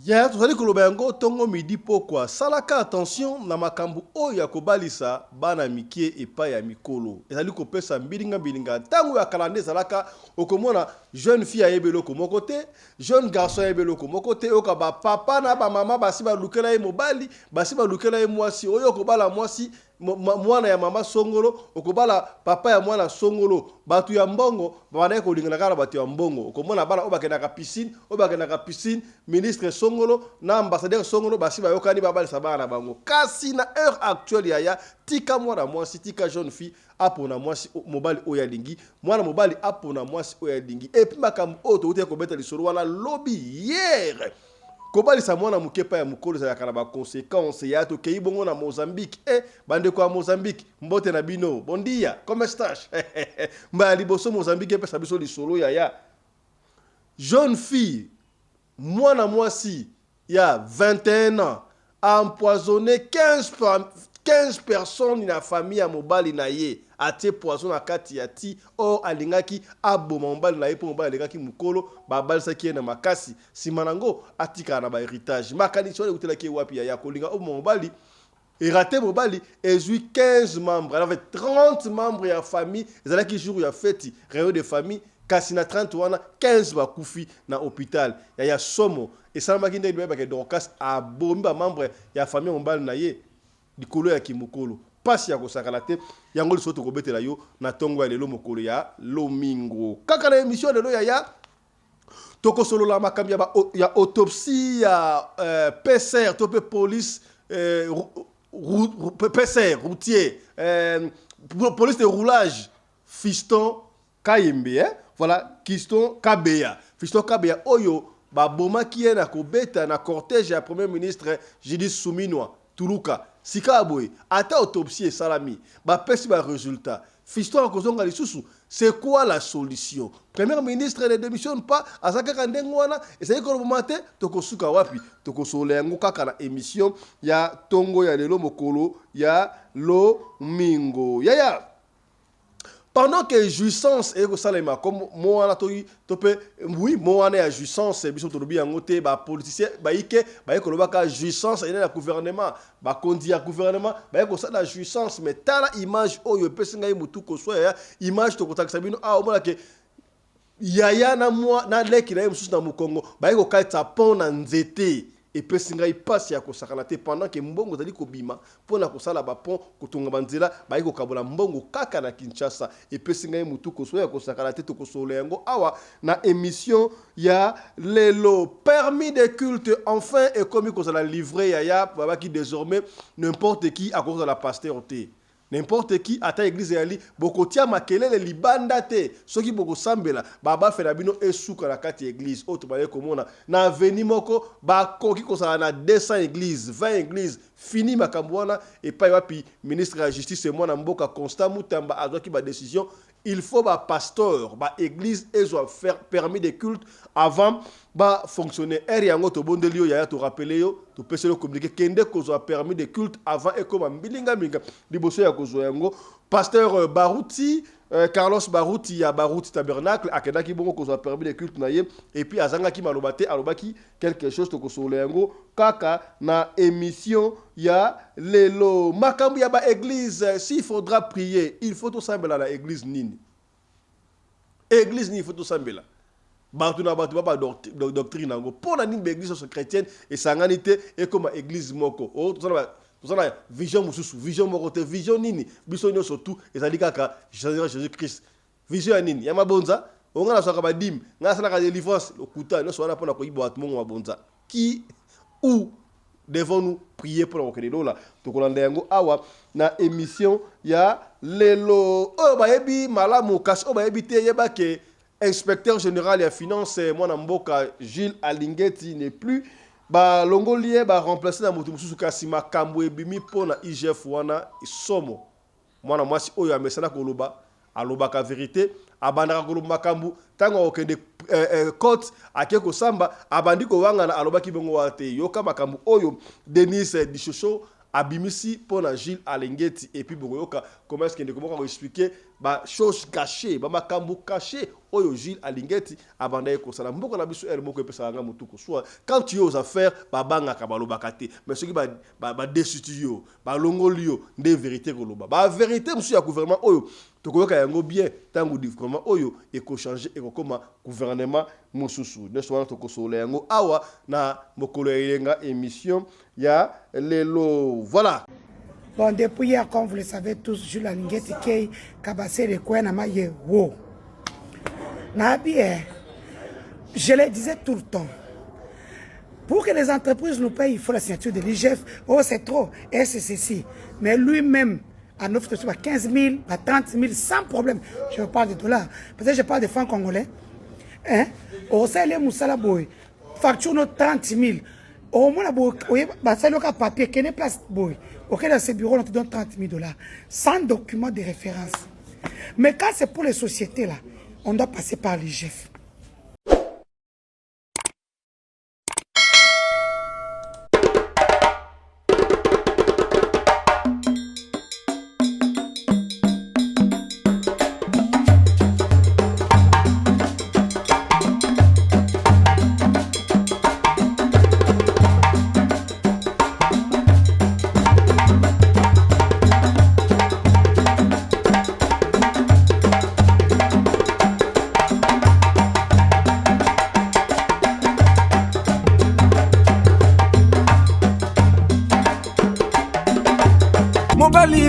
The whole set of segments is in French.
Ya tozali koloba yango tongo midi pokwa salaka attention na makambo oyo ya kobalisa bana mikie epai ya mikolo ezali kopesa mbilinga ntango ya kala nde ezalaka okomona jeune fille ayebeloko moko te jeune garçon ayebeloko moko te oyoka bapapa na bamama basi balukela ye mobali basi balukela ye mwasi oyo okobala mwasi mwana ya mama songolo okobala papa ya mwana songolo batu ya mbongo bana kolingana kala batu ya mbongo okomona bana obakendaka piscine ministre songolo na ambassadeur songolo basi bayokani babalisa bana bango kasi na heure actuelle ya tika mwana mwasi tika jeune fille apona mwasi mobali oya lingi mwana mobali apona mwasi oya lingi epi makambo oto uti kobeta lisolo wana lobby hier kobalisa mwana mukepa ya mukolo za kana ba conséquences ya to kei bongo na Mozambique bande kwa Mozambique mbote na bino bon dia comme stage mba liboso Mozambique pesa biso lisolo ya jeune fille mwana mwasi ya 21 ans a empoisonné 15 personnes na famille ya mobali na ye atie poison na kati ya ti o alingaki aboma mobali na ye po mobali alingaki mukolo babalisaki ye na makasi simanango atika na ba héritage makanisi wale utelaki wapi ya kolinga o mobali erate mobali ezui 15 membres alors 30 membres ya famille ezalaki jour ya fête réunion de famille kasi na 30 wana 15 bakufi na hôpital ya somo esalamaki nde ba ke Dorcas abomi ba membre ya famille mobali na ye likolo ya kimukolo pasi ya kosakala te yango liso to kobetela yo na tongo ya lelo mokolo ya lomingo kaka na émission lelo ya tokosolola makambi ya autopsie ya PCR to pe police PCR routier police de roulage Fiston Kayembe voilà Fiston Kabeya oyo babomaki ye na kobeta na cortège ya premier ministre Judith Suminwa Tuluka Sikaboy, ata autopsie salami, ba pesi ba résultat. Fiston kozonga lisusu, c'est quoi la solution? Premier ministre ne démissionne pas, azaka kandengwana, essaye ko bomate tokosuka wapi, tokosole yango kaka na émission ya tongo ya lelo mokolo ya lomingo. Ya. Pendant que jouissance et salema comme moana topé oui moana ya jouissance biso tolobi yango te ba politicien ba ike ba ekolobaka jouissance et na gouvernement ba kondi ya gouvernement ba ekosala jouissance mais tala image oyo pesinga yi mutu ko so ya image to kotakisa bino omona ke yaya na moi na leki na mususu na mukongo ba ekokata pont na nzete et pesinga yi passe ya kosakana te pendant que mbongo zali kobima pona kosala ba pont kotunga banzela ba ekokabola mbongo kaka na Kinshasa et pesinga yi mutu ko so ya kosakana te to kosole yango awa na émission ya lelo permis de culte enfin et comme kozala livré ya baba qui désormais n'importe qui à cause de la pasteur te n'importe qui ata église yali bokotia makelele libanda te soki bokosambela baba fela bino esuka na kati église autre bale komona na aveni moko bakoki kozala na 200 église 20 église fini makambo wana epai wapi ministre ya justice mwana mboka Constant Mutamba azwaki ba décision il faut ba pasteur ba église ezo faire permis de culte avant ba fonctionner eri yango to bondelio ya to rappeler yo to peselo communiquer kende kozo permis de culte avant et comme mbilinga minga liboso ya kozo yango pasteur Barouti Carlos Barouti ya Barouti Tabernacle akedaki bongo kozo permis de culte na ye et puis azangaki malobate alobaki quelque chose to kozo yango kaka na émission ya lelo makambu ya ba église s'il faudra prier il faut tout sambela la église nini église ni il faut tout sambela Batu na batu ba doctrine nango pona nini l'église chrétienne et sanganité et comme église moko oh tout ça vision mususu vision moko te vision nini biso nyo surtout ezali kaka Jésus Christ vision ya nini ya mabonza onga na soka badim nga sana ka délivrance okuta no so wana pona ko ibo atu mongo mabonza qui où devons-nous prier pour le Canada là to kolanda yango awa na émission ya lelo oh bayebi malamu kasi oh bayebi te yeba ke inspecteur général et finance mwana mboka Gilles Alingeti n'est plus ba longolie ba remplacer na mutu mususu kasi makambo ebimi pona IGF wana isomo mwana mwasi oyo amesana koloba alobaka vérité abandaka koloba makambo tango okende court akeko samba abandi ko wangana alobaki bongo wate yoka makambo oyo Denis Dichocho abimisi pona Gilles Alingeti et puis boyoka comment est-ce qu'il comment expliquer ba chose cachée ba makambo caché oyo Gilles Alingeti abanda ko sala mboko na biso el moko epesa nga mutuko soit quand tu es aux affaires ba banga ka balobaka te mais ce qui ba destituyo ba longolio nde vérité ko loba ba vérité musu ya gouvernement oyo tokoyoka yango bien tango di gouvernement oyo eko changer eko koma gouvernement mususu ne soit to kosola yango awa na mokolo yenga émission ya lelo voilà. Bon, depuis hier, comme vous le savez tous, Jules Alingeti Kei Kabase de Kouenama Yewo. Je le disais tout le temps. Pour que les entreprises nous payent, il faut la signature de l'IGF. Oh, c'est trop. Et c'est ceci. Mais lui-même, en offre à 15 000, à 30 000, sans problème. Je parle de dollars. Peut-être que je parle de francs congolais. Hein? Au salaire Moussala Boy. Facture nos 30 000. Au moins, c'est le papier qui est place boy. Ok, dans ce bureau, on te donne 30 000 $, sans document de référence. Mais quand c'est pour les sociétés, là, on doit passer par l'IGF.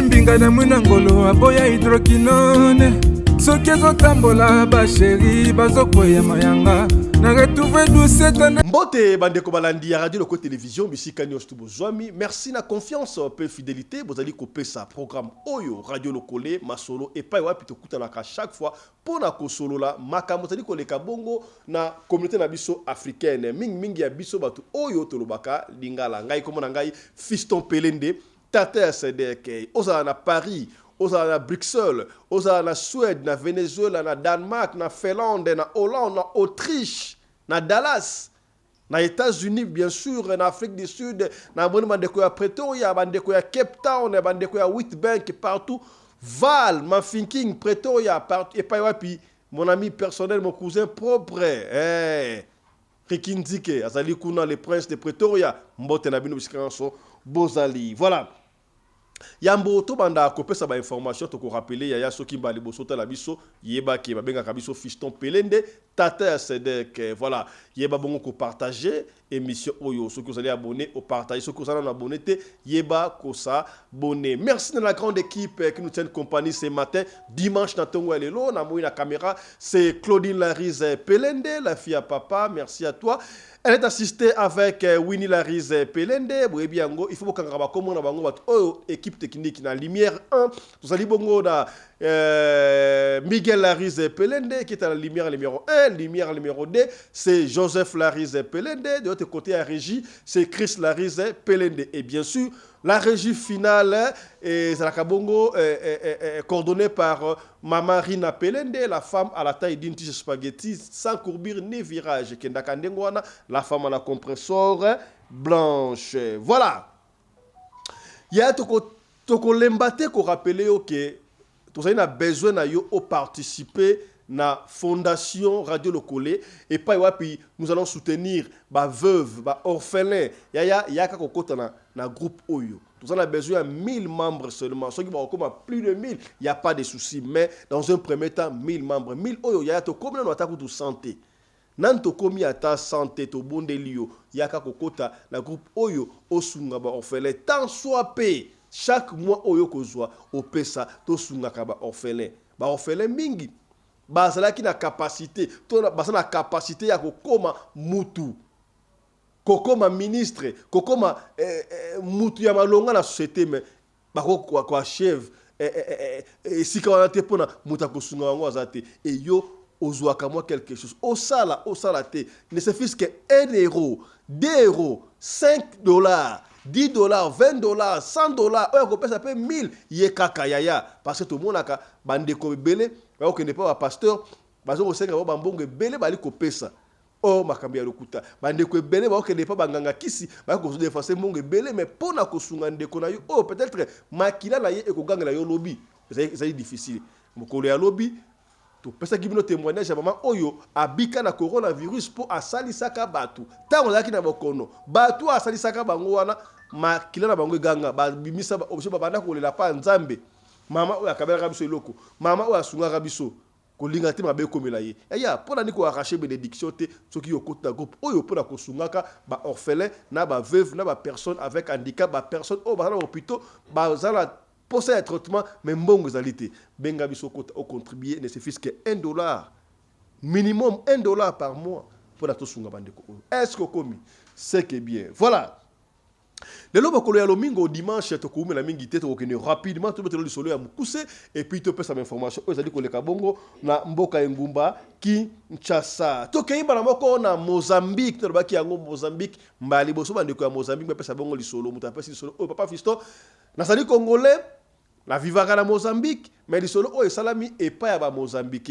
Mbinga na mwina ngolo aboya hydroquinone soki ezotambola basheri bazokoya mayanga na retrouver douce tane mbote bandeko balandi ya radio loko télévision bisika nyonso to bozwami merci na confiance pe fidélité bozali kopesa programme oyo radio lokole masolo epai wapi tokutanaka chaque fois pona kosolola makambo tali koleka bongo na communauté na biso africaine mingi ya biso batu oyo tolobaka lingala ngai komona ngai Fiston Pelende Tata Sedeke, oza na Paris, oza na Bruxelles, oza na Suède, na Venezuela, na Danemark, na Finlande, na Hollande, na Autriche, na Dallas, na États-Unis bien sûr, na Afrique du Sud, na bandeko ya Pretoria, bandeko ya Cape Town, bandeko ya Witbank partout, Val, Mafinking, Pretoria partout et pas wapi, mon ami personnel, mon cousin propre, Rikinzike, azali kuna le prince de Pretoria, mbote na bino biskanso bozali. Voilà. Yambo to banda kopesa ba information to ko rappeler ya soki mbali bosota la biso yeba ki ba benga kabiso Fiston Pelende Tata ya Sedek. Voilà, yeba bongo ko partager émission oyo soki vous allez abonner au partager soki vous allez abonner te yeba ko sa abonner. Merci de la grande équipe qui nous tient compagnie ce matin dimanche na tongo lelo na moi na caméra c'est Claudine Larise Pelende la fille à papa, merci à toi. Elle est assistée avec Winnie Larise Pelende. Il faut que vous équipe technique na lumière 1. Vous allez bongo na Miguel Larise Pelende qui est à la lumière numéro 1. Lumière numéro 2, c'est Joseph Larise Pelende. De l'autre côté à régie, c'est Chris Larise Pelende. Et bien sûr, la régie finale est coordonnée par Maman Rina Pelende, la femme à la taille d'une tige spaghetti sans courbure ni virage. La femme à la compresseur blanche. Voilà. Il y a toko lembate ko rappeler que tout ça a besoin de participer na fondation Radio Lokole et pas wapi nous allons soutenir ba veuve ba orphelin ya ka kokota na groupe oyo tout ça a besoin de 1000 membres seulement ceux qui vont comme plus de 1000 il y a pas de souci mais dans un premier temps 1000 membres 1000 oyo ya to comme na ta santé nanto komi ata santé to bondelio ya ka kokota na groupe oyo osunga ba orphelin tant soit payé chaque mois oyo kozwa opesa to sunga ka ba orphelin mingi bazala ki na capacité to bazala na capacité ya kokoma mutu kokoma ministre kokoma mutu ya malonga na société mais bako kwa chef sika wana te pona muta kosunga wango azate et yo ozwaka moi quelque chose au sala te ne se fiche que 1 euro 2 euros 5 dollars 10 dollars 20 dollars 100 dollars oyo kopesa pe 1000 ye kaka yaya parce que tout le monde a bandeko belé ba ko ne pas pasteur bazo ko senga ba mbongo belé bali kopesa o makambi ya lokuta bandeko belé ba ko ne pas banganga kisi ba ko défenser mbongo belé mais pona ko sunga ndeko na yo oh peut-être makila na ye ekoganga na yo lobby c'est difficile mokolo ya lobby to pesa ki bino témoignage ya maman oyo abika na coronavirus po asalisaka batu tango zaki na bokono batu asalisaka bango wana makila na bango ganga ba bimisa ba obje babanda ko lela pa nzambe mama oyo akabela biso eloko mama oyo asunga biso ko linga te mabe komela ye ya pona ni ko arracher bénédiction te soki yokota groupe oyo pona ko sungaka ba orphelin na ba veuve na ba personne avec handicap ba personne o ba na hôpital ba zala pour ce traitement, mais bon, benga biso au contribuer ne suffit que $1, minimum $1 par mois pour la tosunga bandeko. Est-ce que commis c'est que bien. Voilà. Le lobo kolo ya lomingo dimanche to koumi la mingi tete okene rapidement to betelo lisolo ya mukuse et puis to pesa information ezali ko leka bongo na mboka engumba ki Nchasa. To keimba na moko na Mozambique to baki yango Mozambique mbali boso bandeko ya Mozambique pesa bongo lisolo muta pesa lisolo o papa Fisto na sali congolais la vivaka na Mozambique mais lisolo o esalami epa ya ba Mozambique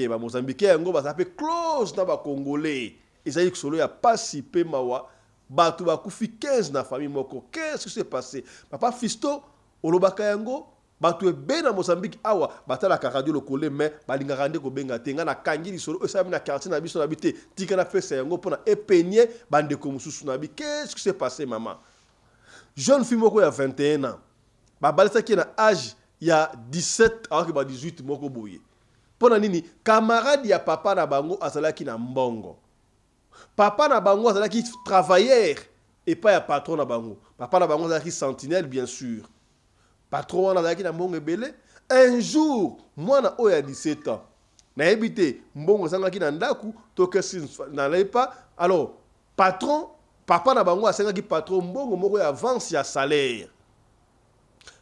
yango ba sape close na ba congolais ezali solo ya pasi pe mawa batu bakufi 15 na famille moko. Qu'est-ce qui s'est passé? Papa Fisto olobaka yango batu ebe na Mozambique awa batala ka Radio Lokole mais balinga rande ko benga tenga na kangi lisolo esami na quartier na biso na bité tika na pesa yango pona epenye bande ko mususu na bi. Qu'est-ce qui s'est passé maman? Jeune fille moko ya 21 ans ba balisa ki na âge ya 17 alors que ba 18 moko boye pona nini camarade ya papa na bango azalaki na mbongo. Papa na bango azalaki travailleur et pas ya patron na bango. Papa na bango azalaki sentinelle bien sûr. Patron na azalaki na mbongo ebele. Un jour, moi na oya 17 ans. Na ebité mbongo azalaki na ndaku to kesi na lepa. Alors, patron, papa na bango azalaki patron mbongo moko ya avance ya salaire.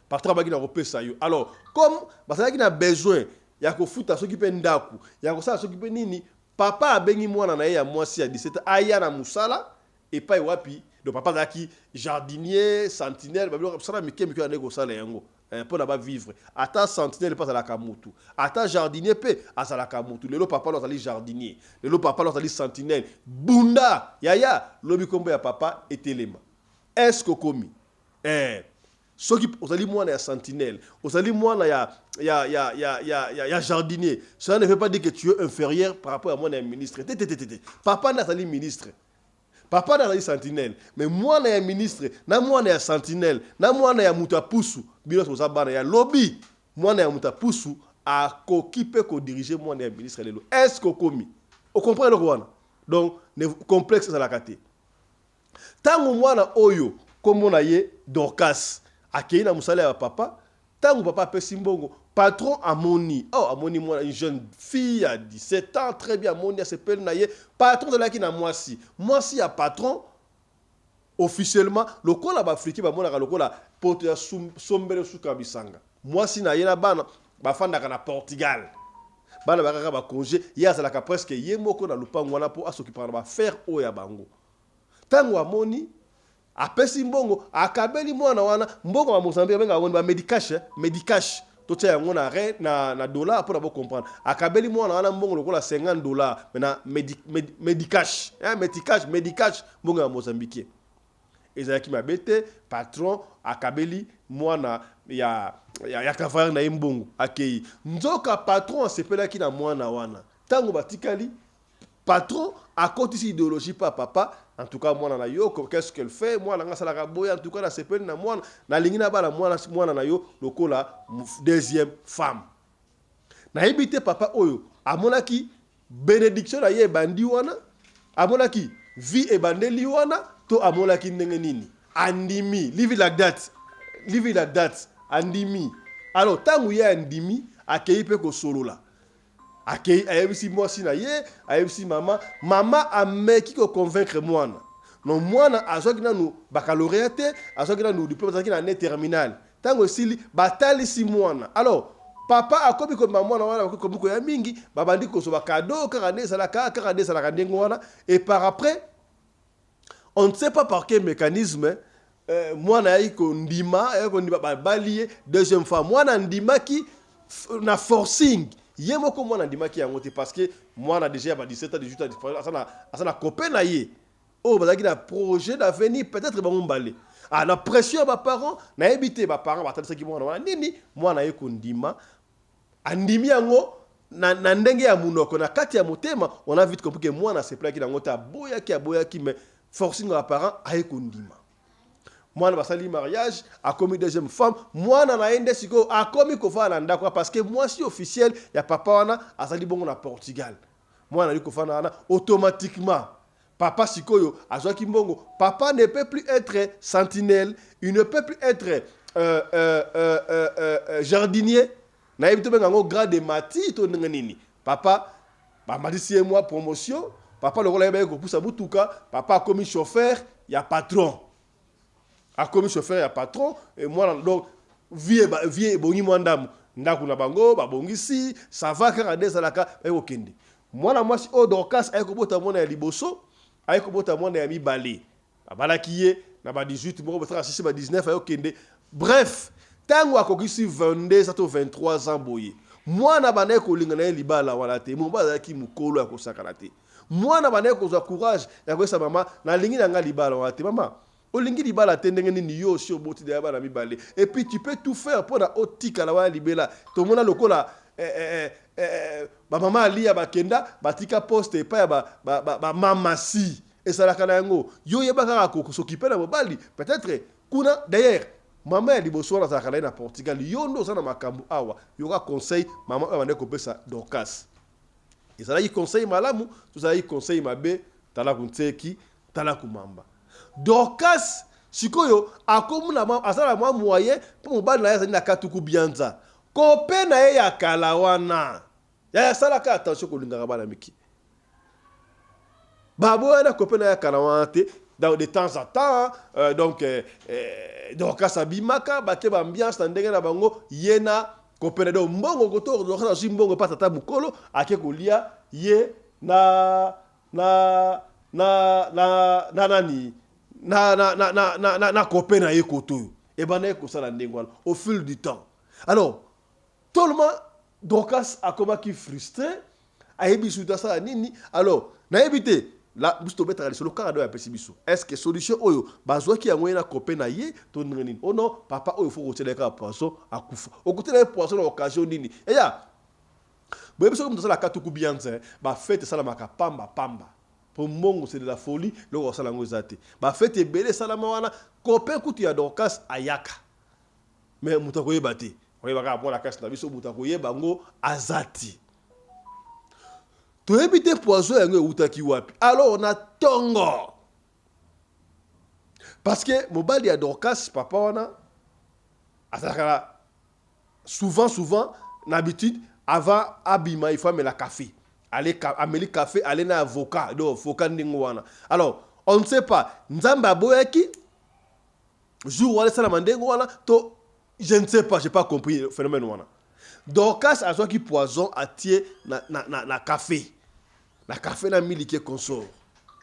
Patron baki na repesa yo. Alors, comme bazalaki na besoin ya ko futa soki pe ndaku, ya ko sala soki pe nini papa abengi mwana na ye ya mwasi ya 17 aya na musala et pas wapi donc papa zaki jardinier sentinelle babilo sala mike mike na ko sala yango pour na ba vivre ata sentinelle pas la kamutu ata jardinier pe asala kamutu lelo papa lo zali jardinier lelo papa lo zali sentinelle bunda yaya lobi kombo ya papa etelema est-ce que komi soki ozali mwana ya sentinelle ozali mwana ya jardinier cela ne veut pas dire que tu es inférieur par rapport à mwana ya ministre papa nazali ministre papa nazali sentinelle mais mwana ya ministre na mwana ya sentinelle na mwana ya muta pusu bino soza bana ya lobby mwana ya muta pusu akoki pe ko diriger mwana ya ministre lelo est-ce que komi o comprendre le wana donc ne complexe ça la kate tango mwana oyo komona ye Dorcas akei na musala ya papa tangu papa pesi mbongo patron amoni moi une jeune fille à 17 ans très bien amoni s'appelle naye patron de la qui na moi si à patron officiellement le kola ba africain ba mona ka lokola poto ya sombere suka bisanga moi si na yena bana ba fanda na Portugal bana ba ba congé ya za la presque yemoko na lupango wana po asokipa na ba faire o ya bango tango amoni apesi mbongo akabeli mwana wana mbongo wa Mozambique benga woni ba medicash to tia yango na dollar pour abo comprendre akabeli mwana wana mbongo lokola $50 mais medicash medicash mbongo wa Mozambique ezalaki mabete patron akabeli mwana ya kavara na mbongo akei nzoka patron asepelaki na mwana wana tango batikali patron akotisi idéologie pa papa en tout cas mwana na yo qu'est-ce qu'elle fait mwana nga sala boya en tout cas na sepeli na mwana na lingi na bala mwana na yo lokola deuxième femme na ebité papa oyo amonaki bénédiction na ye bandi wana amonaki vie ebandeli wana to amonaki ndenge nini andimi live like that andimi alors tangu ye andimi akei pe ko solola akei ayebisi mwasi na ye ayebisi mama ameki ko convaincre mwana non mwana azoki nanu baccalauréat te azoki nanu diplôme azoki na année terminale tango sili batali si mwana alors papa akobi ko mwana wana ko buko ya mingi babandi ko so ba cadeau kaka ndesa ndengo wana et par après on ne sait pas par quel mécanisme mwana yiko ndima balie deuxième fois mwana ndima ki na forcing yemoko mwana ndima ki yango te parce que mwana déjà ba 17 ans 18 ans asana copain na ye bazaki na projet d'avenir peut-être ba mbale na pression ba parents na ebité ba parents batalisaki ki mwana wana nini mwana yiko ndima andimi yango na ndenge ya munoko na kati ya motema on a vite compris que mwana se plaît ki nango ta boya ki mais forcing les parents à kondima moi na sali mariage a commis deuxième femme moi na ende siko a commis ko fa na ndako parce que moi si officiel ya papa wana azali bongo na Portugal moi na li ko fa na automatiquement papa sikoyo azwaki mbongo papa ne peut plus être sentinelle il ne peut plus être jardinier na ebito benga ngo grade de mati to nini papa ba madisi moi promotion papa le rôle ko poussa butuka papa a commis chauffeur il y a patron et moi donc vie bongi mwandam ndaku na bango ba bongisi ça va ka desa laka eko kende mwana mwasi o Dorcas ayeko bota mwana ya liboso ayeko bota mwana ya mibale abalaki ye na ba 18 moko ba 6 ba 19 ayeko kende bref tango akokisi 22 sato 23 ans boye mwana bana ko linga na libala wala te mo bazaki mukolo ya kosakana te mwana bana ko za courage ya kwesa mama na lingi na nga libala wala te mama olingi libala te ndenge nini yo si oboti de bana mibale et puis tu peux tout faire pour na otika la wala libela to mona lokola ba mama alia bakenda batika poste pa ya ba mama si et ça la kana yango yo yebaka ko s'occuper na mobali peut-être kuna d'ailleurs maman ya liboso na za kana na Portugal yo ndo sana makambu awa yo ka conseil mama bande ko pesa Dorcas et ça la conseil malamu tout ça conseil mabe tala kunteki tala kumamba Dorcas sikoyo akomuna asala mwa moyen pour mobali na yazali na katuku bianza kope na ye ya kala wana ya sala ka attention ko lingaka bana miki babo na kope na ya kala wana te de temps en temps donc Dorcas abimaka bake ba ambiance na ndenge na bango yena kope na do mbongo koto Dorcas mbongo pa tata mukolo ake kolia ye na nani na copain na yekoto et bana ko sala ndengwana au fil du temps alors tout le monde Dorcas a comme qui frustré a ebisu ta sala nini alors na ebité la busto beta sur le cas de pesibiso est-ce que solution oyo bazwa ki yango na copain na ye to nini oh non papa oyo faut retirer ka poisson akufa okuti na poisson na occasion nini et ya boyebiso comme ça la katuku bianze ba fête sala makapamba pour mongo c'est de la folie le rosala ngozate ba fête belé salama wana copain kutu ya Dorcas ayaka mais mutako yebate oyebaka pour la casse na biso mutako yebango azati to ebite poisson yango utaki wapi alors on a tongo parce que mobali ya Dorcas papa wana azaka souvent, d'habitude, avant abima, il faut amener la café. Amener le café, aller dans avocat. Donc, avocat n'ingwana. Alors, on ne sait pas. Nzamba boyaki, jour où elle s'est demandé, je ne sais pas, je n'ai pas compris le phénomène. Dorcas a qui poison à tirer na café. Na café na miliki consort.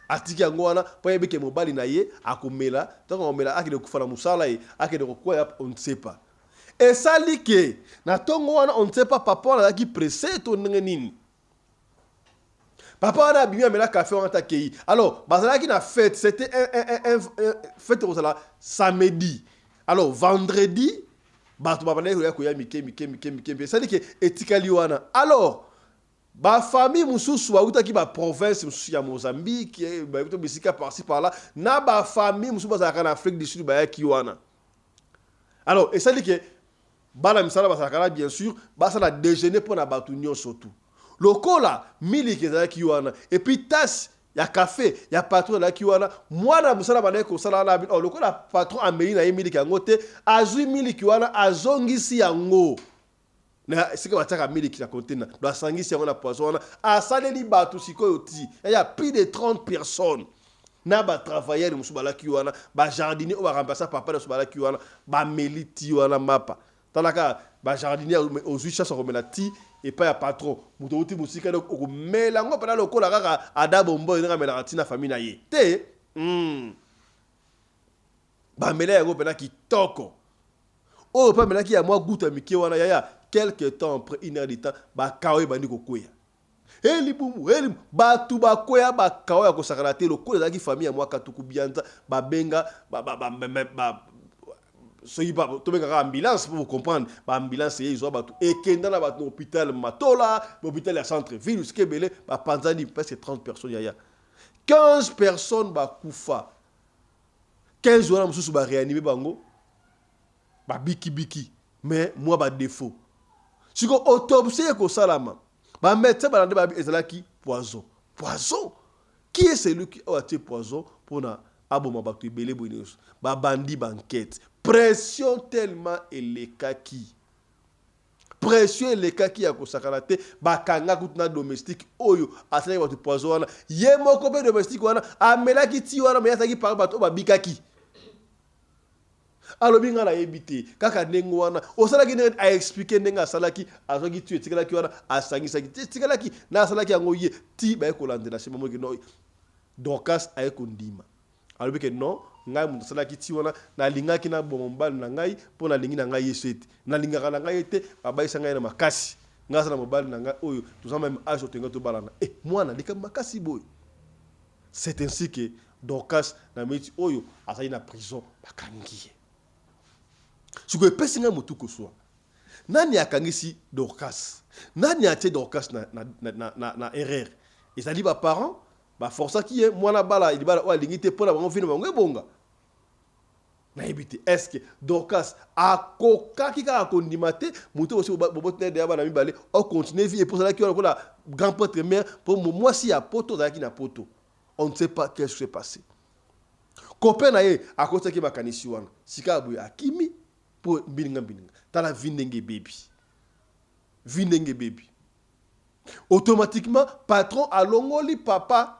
Atiki angwana, pour y que mobile na ye, akomela, donc on mela akide kufana musala et akide quoi, on ne sait pas. Et ça dit que, na tongwana, on ne sait pas, papa là qui pressé ton nini. Papa a bien mis la café en attaqué. Alors, bazala qui n'a fait, c'était un fête au samedi. Alors, vendredi, bah tu vas parler de quoi mike. Ça dit que etikali wana. Alors, ba famille mususu wa uta ki ba province mususu ya Mozambique, ba uta bisika par-ci par-là, na ba famille mususu bazaka na Afrique du Sud ba ki wana. Alors, et ça dit que bala misala bazaka bien sûr, ba ça la déjeuner pour na batunion surtout. Lokola miliki za kiwana et puis tas ya café ya patron la kiwana mwana musala bana ko sala la bi lokola patron ameli na miliki ngote azui miliki wana azongisi yango na sika bataka miliki na container do asangisi yango na poisson wana asaleli batu sikoyo ti ya plus de 30 personnes na ba travailleurs musuba la kiwana ba jardinier o ba remplacer papa de musuba la kiwana ba meliti wana mapa talaka ba jardinier ozui chasse remela ti et pas ya patron muto musika donc o melango pendant le kola kaka adabombo nga mela tina famille na ye te ba mela yango pendant ki toko o pa mela ki ya moi guta miki wana ya quelque temps après une heure de temps ba kawe bandi ko koya eli ba tu ba koya ba kawe ko sakana te le kola ki famille ya moi katuku bianza ba benga ba soki ba to benga ambulance pour vous comprendre ba ambulance ils ont batu et kenda na batu hôpital Matola hôpital ya centre ville ce belé ba panzani presque 30 personnes yaya 15 personnes ba kufa 15 wana mususu ba réanimer bango ba biki mais moi ba défaut siko autopsie ko salama ba médecin ba ndé ba ezalaki poison qui est celui qui a tué poison pour na aboma batu belé bonus ba bandi banquette. Pression tellement elekaki. Pression elekaki ya kosakalate bakanga kutuna domestique oyo asali batu poison wana ye moko be domestique wana amelaki ti wana me yataki par bato babikaki. Alobi nga na yebite kaka nengo wana osalaki ne a expliquer nenga salaki azoki tu tikalaki wana asangisa tikalaki na salaki yango ye ti ba ekolandela chez momo ki no Dorcas a ekondima. Alobi ke non ngai mun sala ki ti wana na linga ki na bombal na ngai po na lingi na ngai yesete na linga na ngai ete abaisa ngai na makasi nga sala mobal na ngai oyo tout même âge otenga to balana mwana lika makasi boy. C'est ainsi que Dorcas na meti oyo asali na prison bakangiye suko pesinga mutu ko so nani akangisi Dorcas nani atie Dorcas na erreur ezali ba parents ba força qui est mwana bala il bala o lingite pona bango vino bango bonga na ebité est-ce que Dorcas a koka ki ka kondimate muto aussi bobote de bana mi balé o continuer vie et pour ça qui on la grand prêtre mère pour moi si a poto za ki na poto on ne sait pas qu'est-ce qui s'est passé copain na ye a côté ki bakanisi wana sika boy akimi pour bilinga tala vindenge baby automatiquement patron alongoli papa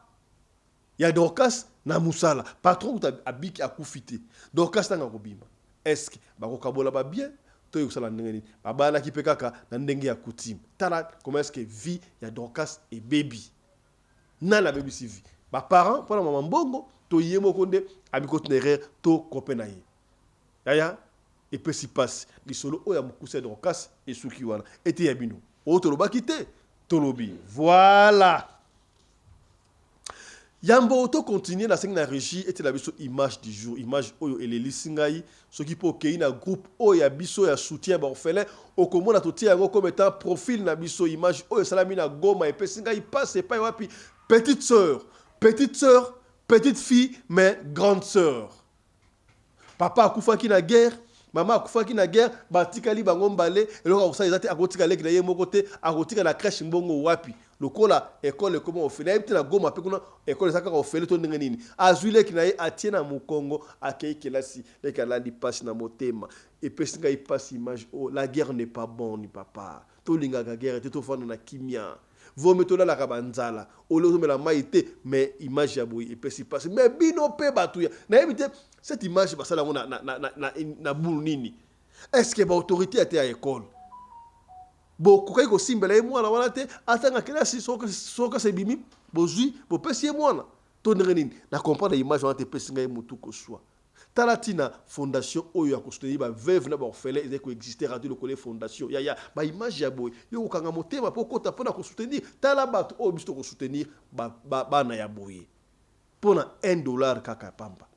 ya Dorcas na musala patron abiki akufite Dorcas tanga kobima est-ce que bakokabola ba bien to yosala ndengeni babana ki pekaka na ndenge ya coutume tala comment est-ce que vie ya Dorcas et baby na la baby si vie ba parents pour maman bongo to yemo konde abiko itinéraire to copenaye yaya et puis si passe li solo o ya mukuse Dorcas et suki wana ete ya bino o to loba kité tolobi voilà. Yambo auto continuer la na régie était la biso image du jour image oyo eleli singai ce qui peut kéi na groupe oyo ya biso ya soutien ba orphelin o komona to tia ngo comme étant profil na biso image oyo salami na goma et pe singai passe pas wapi petite sœur petite fille mais grande sœur papa akufaki na guerre Maman akufaki na guerre batikali bango mbale eloko ça ezate akotika leki na ye moko te akotika na crèche mbongo wapi lokola école comment ofele ebite na goma pe kuna école saka ofele to ndenge nini azwile ki na ye atie na mukongo akei kelasi leki alandi passe na motema et pesinga i passe image oh la guerre n'est pas bon ni papa to linga ga guerre te to fana na kimia vometola la kabanzala olo la maïté mais image ya boy et pesi passe mais bino pe batuya na ebite cette image basala na boule nini est-ce que ba autorité était à école beaucoup kay ko simbela e mwana wana te atanga kelasi soka se bimi bozui bo pesi e mwana to nini na comprendre image wana te pesi ngai mutu ko soit Talatina fondation oyo ya soutenir ba veuve na ba orphelin et ko exister radio le collé fondation ya ba image ya boy yo kanga motema poko ta pona ko soutenir tala bat o bisto ko soutenir ba na ya boy pona $1 kaka pamba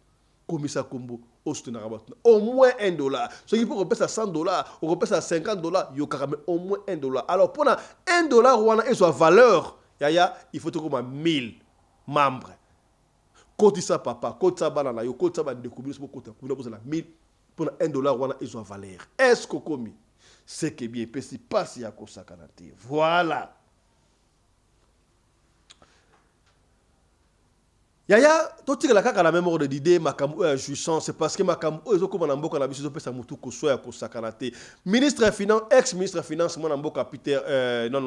komisa kombo o soutenir ba au moins $1 ce qui peut repasser à $100 ou repasser à $50 yo kaka mais au moins $1 alors pona $1 wana et sa valeur ya il faut comme 1000 membres. Koti sa papa, koti sa banana, yo koti sa ba découvrir ce kota kuna pour la 1000 pour $1 wana ils ont valeur. Est-ce que komi c'est que bien pesi passe ya ko sakanate. Voilà. Yaya to tire la kaka la mémoire de l'idée makambo ya jouissance c'est parce que makambo ezo ko na mboka na biso zo pesa mutu ko so ya ko sakanate. Ministre finance ex-ministre finance moi na mboka Peter non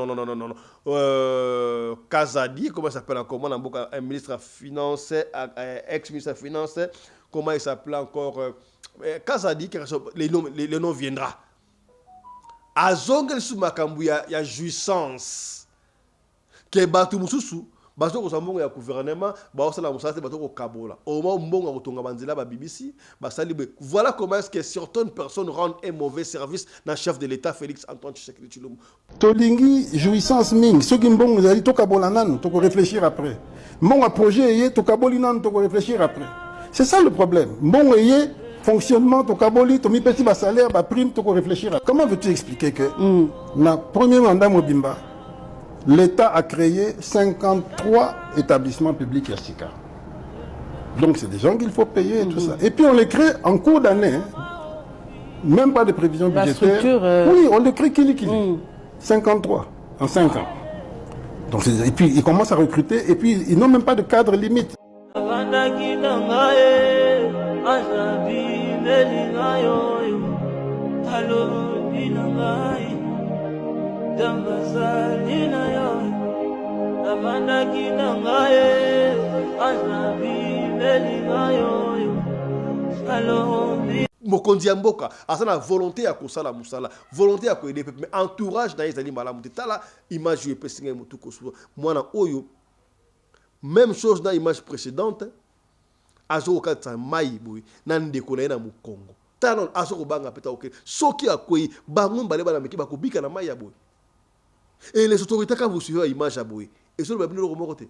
Kazadi comment ça s'appelle encore moi na mboka ministre finance ex-ministre finance comment il s'appelle encore Kazadi les noms viendra. Azongel su makambo ya jouissance ke batu mususu bazo ko sambongo ya gouvernement ba osala musate bato ko kabola au moment mbongo ko tonga banzela ba BBC ba salibe voilà comment est-ce que certaines personnes rendent un mauvais service na chef de l'état Félix Antoine Tshisekedi Tshilombo tolingi jouissance ming soki mbongo zali to kabola nanu to ko réfléchir après mbongo projet yé to kaboli nanu to ko réfléchir après c'est ça le problème mbongo yé fonctionnement to kaboli to mi pesi ba salaire ba prime to ko réfléchir comment veux-tu expliquer que na premier mandat Mobimba l'État a créé 53 établissements publics Yassika. Donc c'est des gens qu'il faut payer et tout ça. Et puis on les crée en cours d'année, même pas de prévision budgétaire. Oui, on les crée kili. 53 en 5 ans. Donc, et puis ils commencent à recruter et puis ils n'ont même pas de cadre limite. Mokonzi ya mboka asana volonté ya kosala musala volonté ya koaider mais entourage na ezali malamu tala image yo pesinga mutu kosuwa mwana oyo même chose na image précédente azo katsa mai boy na ndeko na mukongo tano azo ko banga peta ok soki akoyi bango mbale bana meki bakobika na mai ya boy. Et les autorités, quand vous suivez l'image à Boé, et sur le même numéro côté.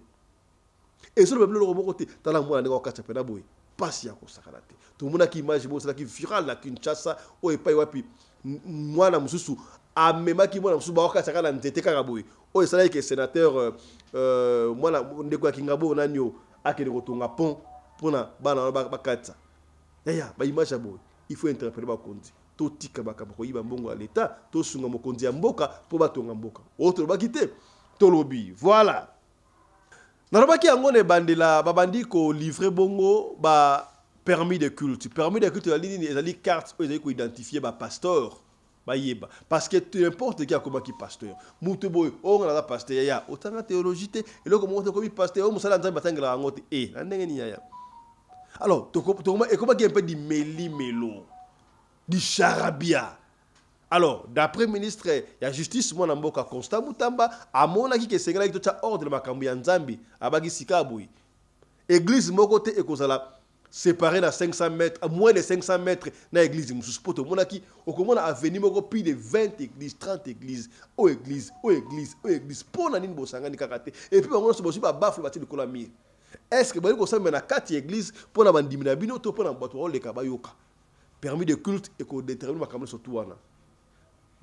Et sur le même numéro côté, dans la moindre négo quatre pena Boé, pas si à cause sakalate. Tout le monde qui image c'est là qui viral la Kinshasa, ou et pas y wapi. Moi na mususu, a même qui moi na mususu ba okata sakala ntete karaboé. O et ça que sénateur moi na ndeko kingabo na nyo akene kotonga pont pour na bana ba katsa. Ya ba image à Boé, il faut interpréter ba kondi. To tika bakaba ko yiba mbongo à l'état to sunga mokonzi ya mboka po batonga mboka autre bakite to lobby voilà narobaki yango ne bandela babandi ko livrer bongo ba permis de culte la ligne ezali carte ezali ko identifier ba pasteur ba yeba parce que n'importe qui a comment qui pasteur mutu boy on a pasteur ya otanga théologie te eloko mo to ko pasteur o musala nzambe batangela ngote na ndenge ni ya alors to et comment qui un peu di melo du charabia. Alors, d'après le ministre de la Justice, mon amboka Constant Mutamba, à mon avis, que c'est que tu as ordre de Makambi en Zambie, à Bagisikaboui. Église, mon côté, et qu'on a séparé à 500 mètres, à moins de 500 mètres, dans l'église, mon avis, au comment a venu plus de 20 églises, 30 églises, aux églises, pour la ligne Bosangani Kakate. Et puis, on a aussi pas bafle bâti de Kolamir. Est-ce que vous avez 4 églises pour la bandimina binoto pour la boîte de Kabayoka? Permis de culte et qu'on détermine ma caméra sur tout wana.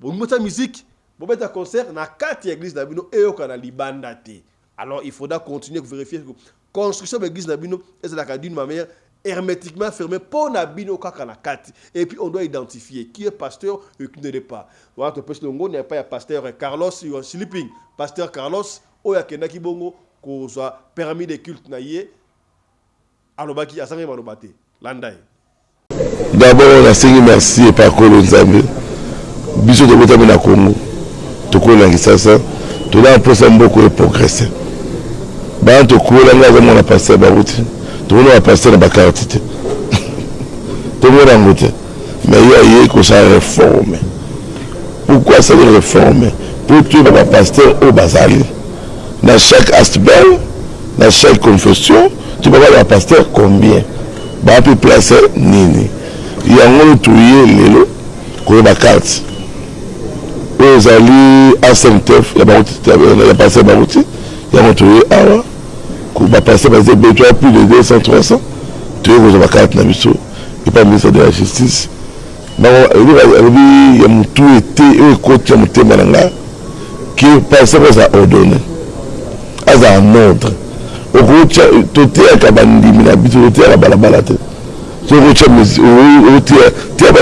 Bon, nous musique, bon mettre un concert na 4 églises d'Abino et au Canada libandate. Alors il faudra continuer à vérifier que construction de l'église d'Abino est la d'une manière hermétiquement fermé pour Nabino Kakanakati. Et puis on doit identifier qui est pasteur et qui ne l'est pas. Voilà, il n'y a pas pasteur Carlos, you are sleeping. Pasteur Carlos, ou ya Kenaki Bongo, qu'on soit permis de culte naïe, alobaki asangi malobate, landai. D'abord, on a signé merci et par Kolo Nzambe. Bisous de Botamé na Congo. Toko na Kisasa. Tout là, pour ça, beaucoup de progresser. Bah, Toko, là, on a passé à Barouti. Tout le monde a passé dans la carte. Tout le monde a goûté. Mais il y a que ça réforme. Pourquoi ça réforme? Pour tuer le pasteur au Bazali. Dans chaque aspect, dans chaque confession, tu peux voir le pasteur combien. Bah, puis placer Nini. Il y a un autre lelo, qu'on a la carte. Aux alliés à Saint-Euf, il y a passé Barouti, il y a un autre Awa, qu'on va passer par des bétois plus de 200, 300. Tu vois, la carte n'a pas il pas ministre de la Justice. Il y a tout été, il y a un côté qui est passé par ça ordonné. À un ordre. Au côté, tout est à Kabandi, mais l'habitude est à la balabalate. Tu as un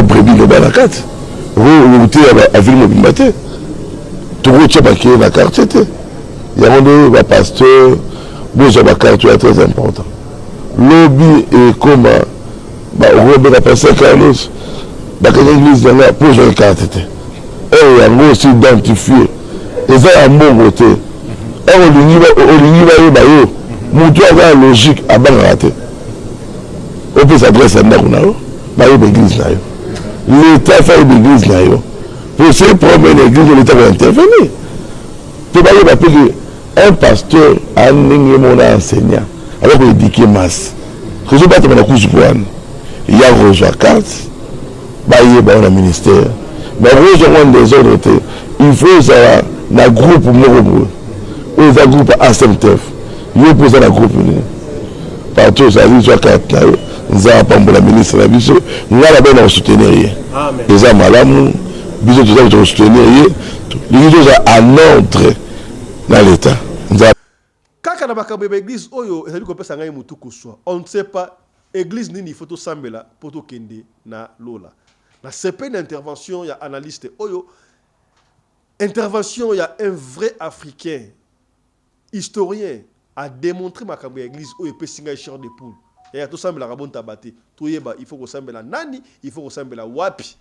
brebis de Balakat. Tu as un ville mobilisée. Tu as un quartier. Il y a un pasteur, un quartier très important. Lobby et comment on a passé Carlos, l'église de la pose un quartier. Et il y a aussi identifié. Et ça, à mon côté. Et on dit, la logique à Bangarate. On peut s'adresser à Nakunao, l'église. L'État fait l'église. Pour ces problèmes, l'église, l'État va intervenir. Tu vas dire qu'un pasteur a un enseignant, alors qu'il dit masse. Je ne sais pas si il y a rejoint la carte, il y a un ministère. Mais rejoint des autres, il faut un groupe Morobo, ou un groupe ASMTF. Il faut poser un groupe. Partout, ça dit, nous avons la ministre de la Bisso, nous avons soutenir. Nous avons malamu, Bisso, nous avons soutenir. Nous avons un ordre dans l'État. Kaka na makambo ya église oyo ezali kopesa ngai mutu kuswa. On ne sait pas église nini faut to sambela pour to kende na lola. Na CP d'intervention ya analyste oyo intervention ya un vrai africain historien a démontré makambo ya église oyo pesinga chair de poule. Et tout sambela rabonta bate. Toyeba il faut ko sambela nani, il faut ko sambela wapi.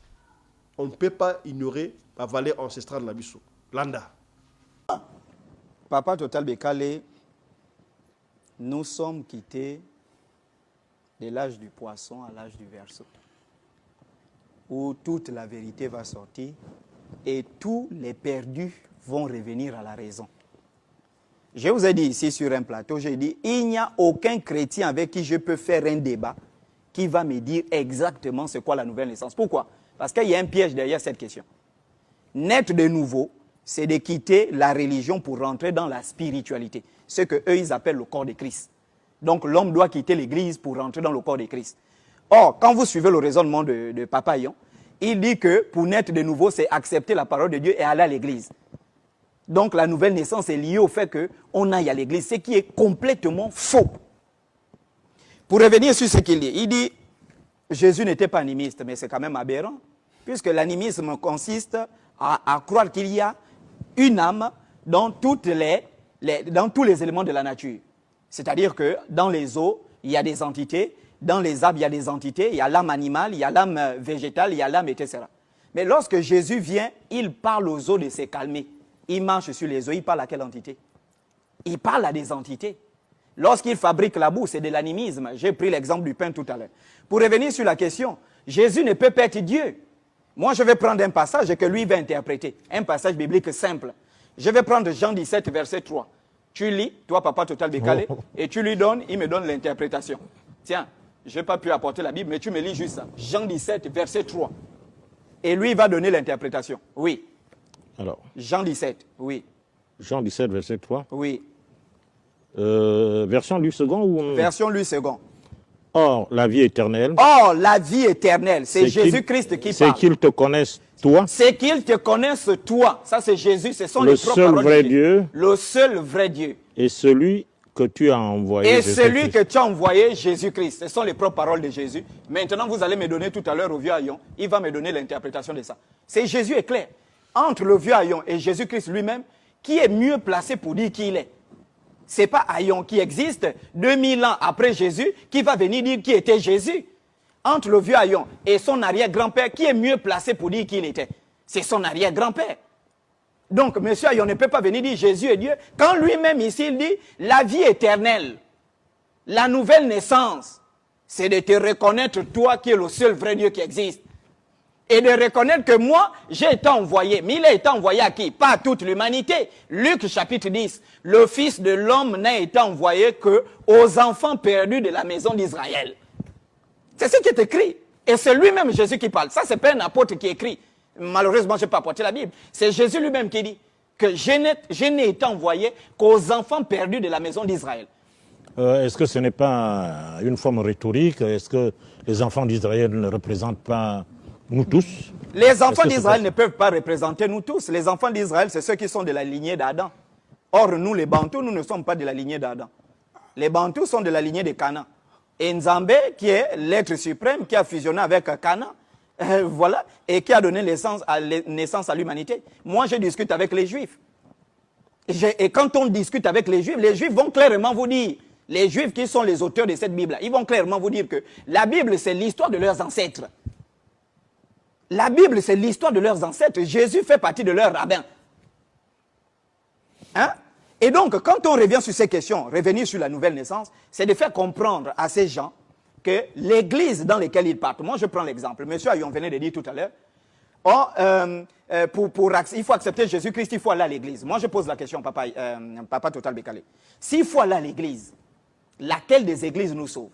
On ne peut pas ignorer la valeur ancestrale de la biso. Landa. Papa Total Bekale, nous sommes quittés de l'âge du poisson à l'âge du verseau, où toute la vérité va sortir et tous les perdus vont revenir à la raison. Je vous ai dit ici sur un plateau, j'ai dit, il n'y a aucun chrétien avec qui je peux faire un débat qui va me dire exactement c'est quoi la nouvelle naissance. Pourquoi? Parce qu'il y a un piège derrière cette question. Naître de nouveau, c'est de quitter la religion pour rentrer dans la spiritualité. Ce qu'eux, ils appellent le corps de Christ. Donc, l'homme doit quitter l'église pour rentrer dans le corps de Christ. Or, quand vous suivez le raisonnement de Papa Yon, il dit que pour naître de nouveau, c'est accepter la parole de Dieu et aller à l'église. Donc, la nouvelle naissance est liée au fait qu'on aille à l'église, ce qui est complètement faux. Pour revenir sur ce qu'il dit, Jésus n'était pas animiste, mais c'est quand même aberrant, puisque l'animisme consiste à croire qu'il y a une âme dans tous les éléments de la nature. C'est-à-dire que dans les eaux, il y a des entités, dans les arbres, il y a des entités, il y a l'âme animale, il y a l'âme végétale, il y a l'âme, etc. Mais lorsque Jésus vient, il parle aux eaux de se calmer. Il marche sur les eaux, il parle à quelle entité? Il parle à des entités. Lorsqu'il fabrique la boue, c'est de l'animisme. J'ai pris l'exemple du pain tout à l'heure. Pour revenir sur la question, Jésus ne peut pas être Dieu. Moi, je vais prendre un passage que lui va interpréter. Un passage biblique simple. Je vais prendre Jean 17, verset 3. Tu lis, toi, Papa Total Bekale, et tu lui donnes, il me donne l'interprétation. Tiens, je n'ai pas pu apporter la Bible, mais tu me lis juste ça. Jean 17, verset 3. Et lui, il va donner l'interprétation. Oui. Alors. Jean 17, oui. Jean 17, verset 3. Oui. Version Louis II ou... Version Louis II. Or, la vie éternelle. Or, la vie éternelle, c'est Jésus-Christ qui parle. C'est qu'ils te connaissent, toi. C'est qu'ils te connaissent, toi. Ça, c'est Jésus, ce sont les propres paroles de Dieu. Le seul vrai Dieu. Et celui que tu as envoyé. Et celui que tu as envoyé, Jésus-Christ. Ce sont les propres paroles de Jésus. Maintenant, vous allez me donner tout à l'heure au vieux haillon. Il va me donner l'interprétation de ça. C'est Jésus est clair. Entre le vieux haillon et Jésus-Christ lui-même, qui est mieux placé pour dire qui il est? Ce n'est pas haillon qui existe 2000 ans après Jésus qui va venir dire qui était Jésus. Entre le vieux haillon et son arrière-grand-père, qui est mieux placé pour dire qui il était? C'est son arrière-grand-père. Donc, monsieur Haillon ne peut pas venir dire Jésus est Dieu, quand lui-même ici, il dit la vie éternelle, la nouvelle naissance, c'est de te reconnaître toi qui es le seul vrai Dieu qui existe. Et de reconnaître que moi, j'ai été envoyé. Mais il a été envoyé à qui? Pas à toute l'humanité. Luc chapitre 10, le Fils de l'homme n'a été envoyé qu'aux enfants perdus de la maison d'Israël. C'est ce qui est écrit. Et c'est lui-même Jésus qui parle. Ça, c'est pas un apôtre qui écrit. Malheureusement, je n'ai pas apporté la Bible. C'est Jésus lui-même qui dit que je n'ai été envoyé qu'aux enfants perdus de la maison d'Israël. Est-ce que ce n'est pas une forme rhétorique? Est-ce que les enfants d'Israël ne représentent pas nous tous? Les enfants d'Israël ne peuvent pas représenter nous tous. Les enfants d'Israël, c'est ceux qui sont de la lignée d'Adam. Or, nous, les Bantous, nous ne sommes pas de la lignée d'Adam. Les Bantous sont de la lignée de Canaan. Et Nzambé, qui est l'être suprême, qui a fusionné avec Canaan, voilà, et qui a donné naissance à l'humanité. Moi, je discute avec les Juifs. Et quand on discute avec les Juifs vont clairement vous dire, les Juifs qui sont les auteurs de cette Bible, ils vont clairement vous dire que la Bible, c'est l'histoire de leurs ancêtres. La Bible, c'est l'histoire de leurs ancêtres. Jésus fait partie de leurs rabbins. Hein? Et donc, quand on revient sur ces questions, revenir sur la nouvelle naissance, c'est de faire comprendre à ces gens que l'église dans laquelle ils partent, moi je prends l'exemple, monsieur Ayon venait de dire tout à l'heure, il faut accepter Jésus-Christ, il faut aller à l'église. Moi je pose la question, papa Total Bekale. S'il faut aller à l'église, laquelle des églises nous sauve?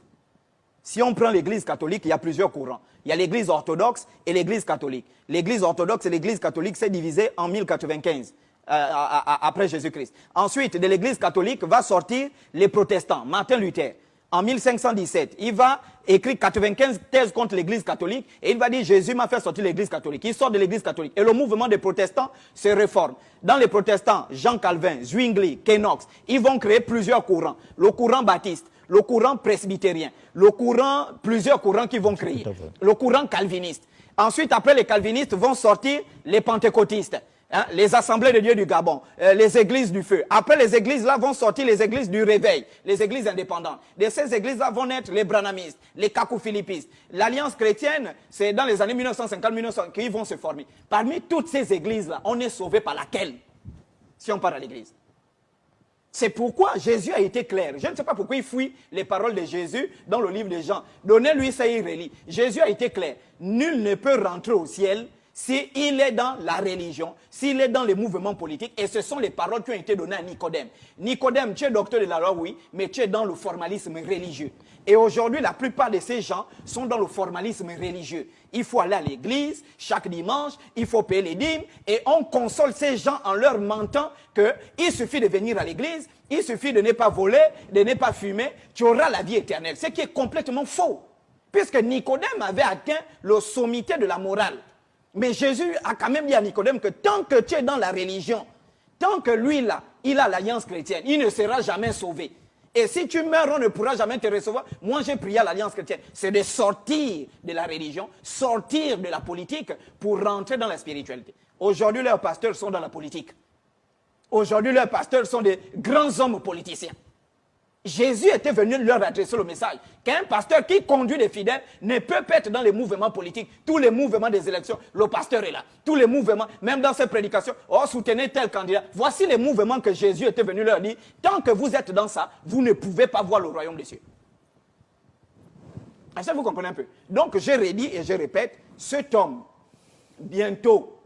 Si on prend l'église catholique, il y a plusieurs courants. Il y a l'église orthodoxe et l'église catholique. L'église orthodoxe et l'église catholique s'est divisée en 1095. Après Jésus-Christ. Ensuite, de l'église catholique va sortir les protestants, Martin Luther. En 1517, il va écrire 95 thèses contre l'église catholique et il va dire Jésus m'a fait sortir l'église catholique. Il sort de l'église catholique et le mouvement des protestants se réforme. Dans les protestants, Jean Calvin, Zwingli, Knox, ils vont créer plusieurs courants. Le courant baptiste, le courant presbytérien, plusieurs courants qui vont créer. Le courant calviniste. Ensuite, après les calvinistes, vont sortir les pentecôtistes. Hein, les assemblées de Dieu du Gabon, les églises du feu. Après les églises-là vont sortir les églises du réveil, les églises indépendantes. De ces églises-là vont naître les branhamistes, les kakou-philippistes. L'Alliance chrétienne, c'est dans les années 1950-1960 qu'ils vont se former. Parmi toutes ces églises-là, on est sauvé par laquelle? Si on part à l'église. C'est pourquoi Jésus a été clair. Je ne sais pas pourquoi il fouille les paroles de Jésus dans le livre de Jean. Donnez-lui ça, il relit. Jésus a été clair. Nul ne peut rentrer au ciel s'il est dans la religion, s'il est dans les mouvements politiques, et ce sont les paroles qui ont été données à Nicodème. Nicodème, tu es docteur de la loi, oui, mais tu es dans le formalisme religieux. Et aujourd'hui, la plupart de ces gens sont dans le formalisme religieux. Il faut aller à l'église chaque dimanche, il faut payer les dîmes, et on console ces gens en leur mentant qu'il suffit de venir à l'église, il suffit de ne pas voler, de ne pas fumer, tu auras la vie éternelle. Ce qui est complètement faux, puisque Nicodème avait atteint le sommité de la morale. Mais Jésus a quand même dit à Nicodème que tant que tu es dans la religion, tant que lui là, il a l'alliance chrétienne, il ne sera jamais sauvé. Et si tu meurs, on ne pourra jamais te recevoir. Moi, j'ai prié à l'alliance chrétienne. C'est de sortir de la religion, sortir de la politique pour rentrer dans la spiritualité. Aujourd'hui, leurs pasteurs sont dans la politique. Aujourd'hui, leurs pasteurs sont des grands hommes politiciens. Jésus était venu leur adresser le message qu'un pasteur qui conduit des fidèles ne peut pas être dans les mouvements politiques. Tous les mouvements des élections, le pasteur est là. Tous les mouvements, même dans ses prédications, soutenez tel candidat. Voici les mouvements que Jésus était venu leur dire. Tant que vous êtes dans ça, vous ne pouvez pas voir le royaume des cieux. Est-ce que vous comprenez un peu? Donc, je redis et je répète, cet homme, bientôt,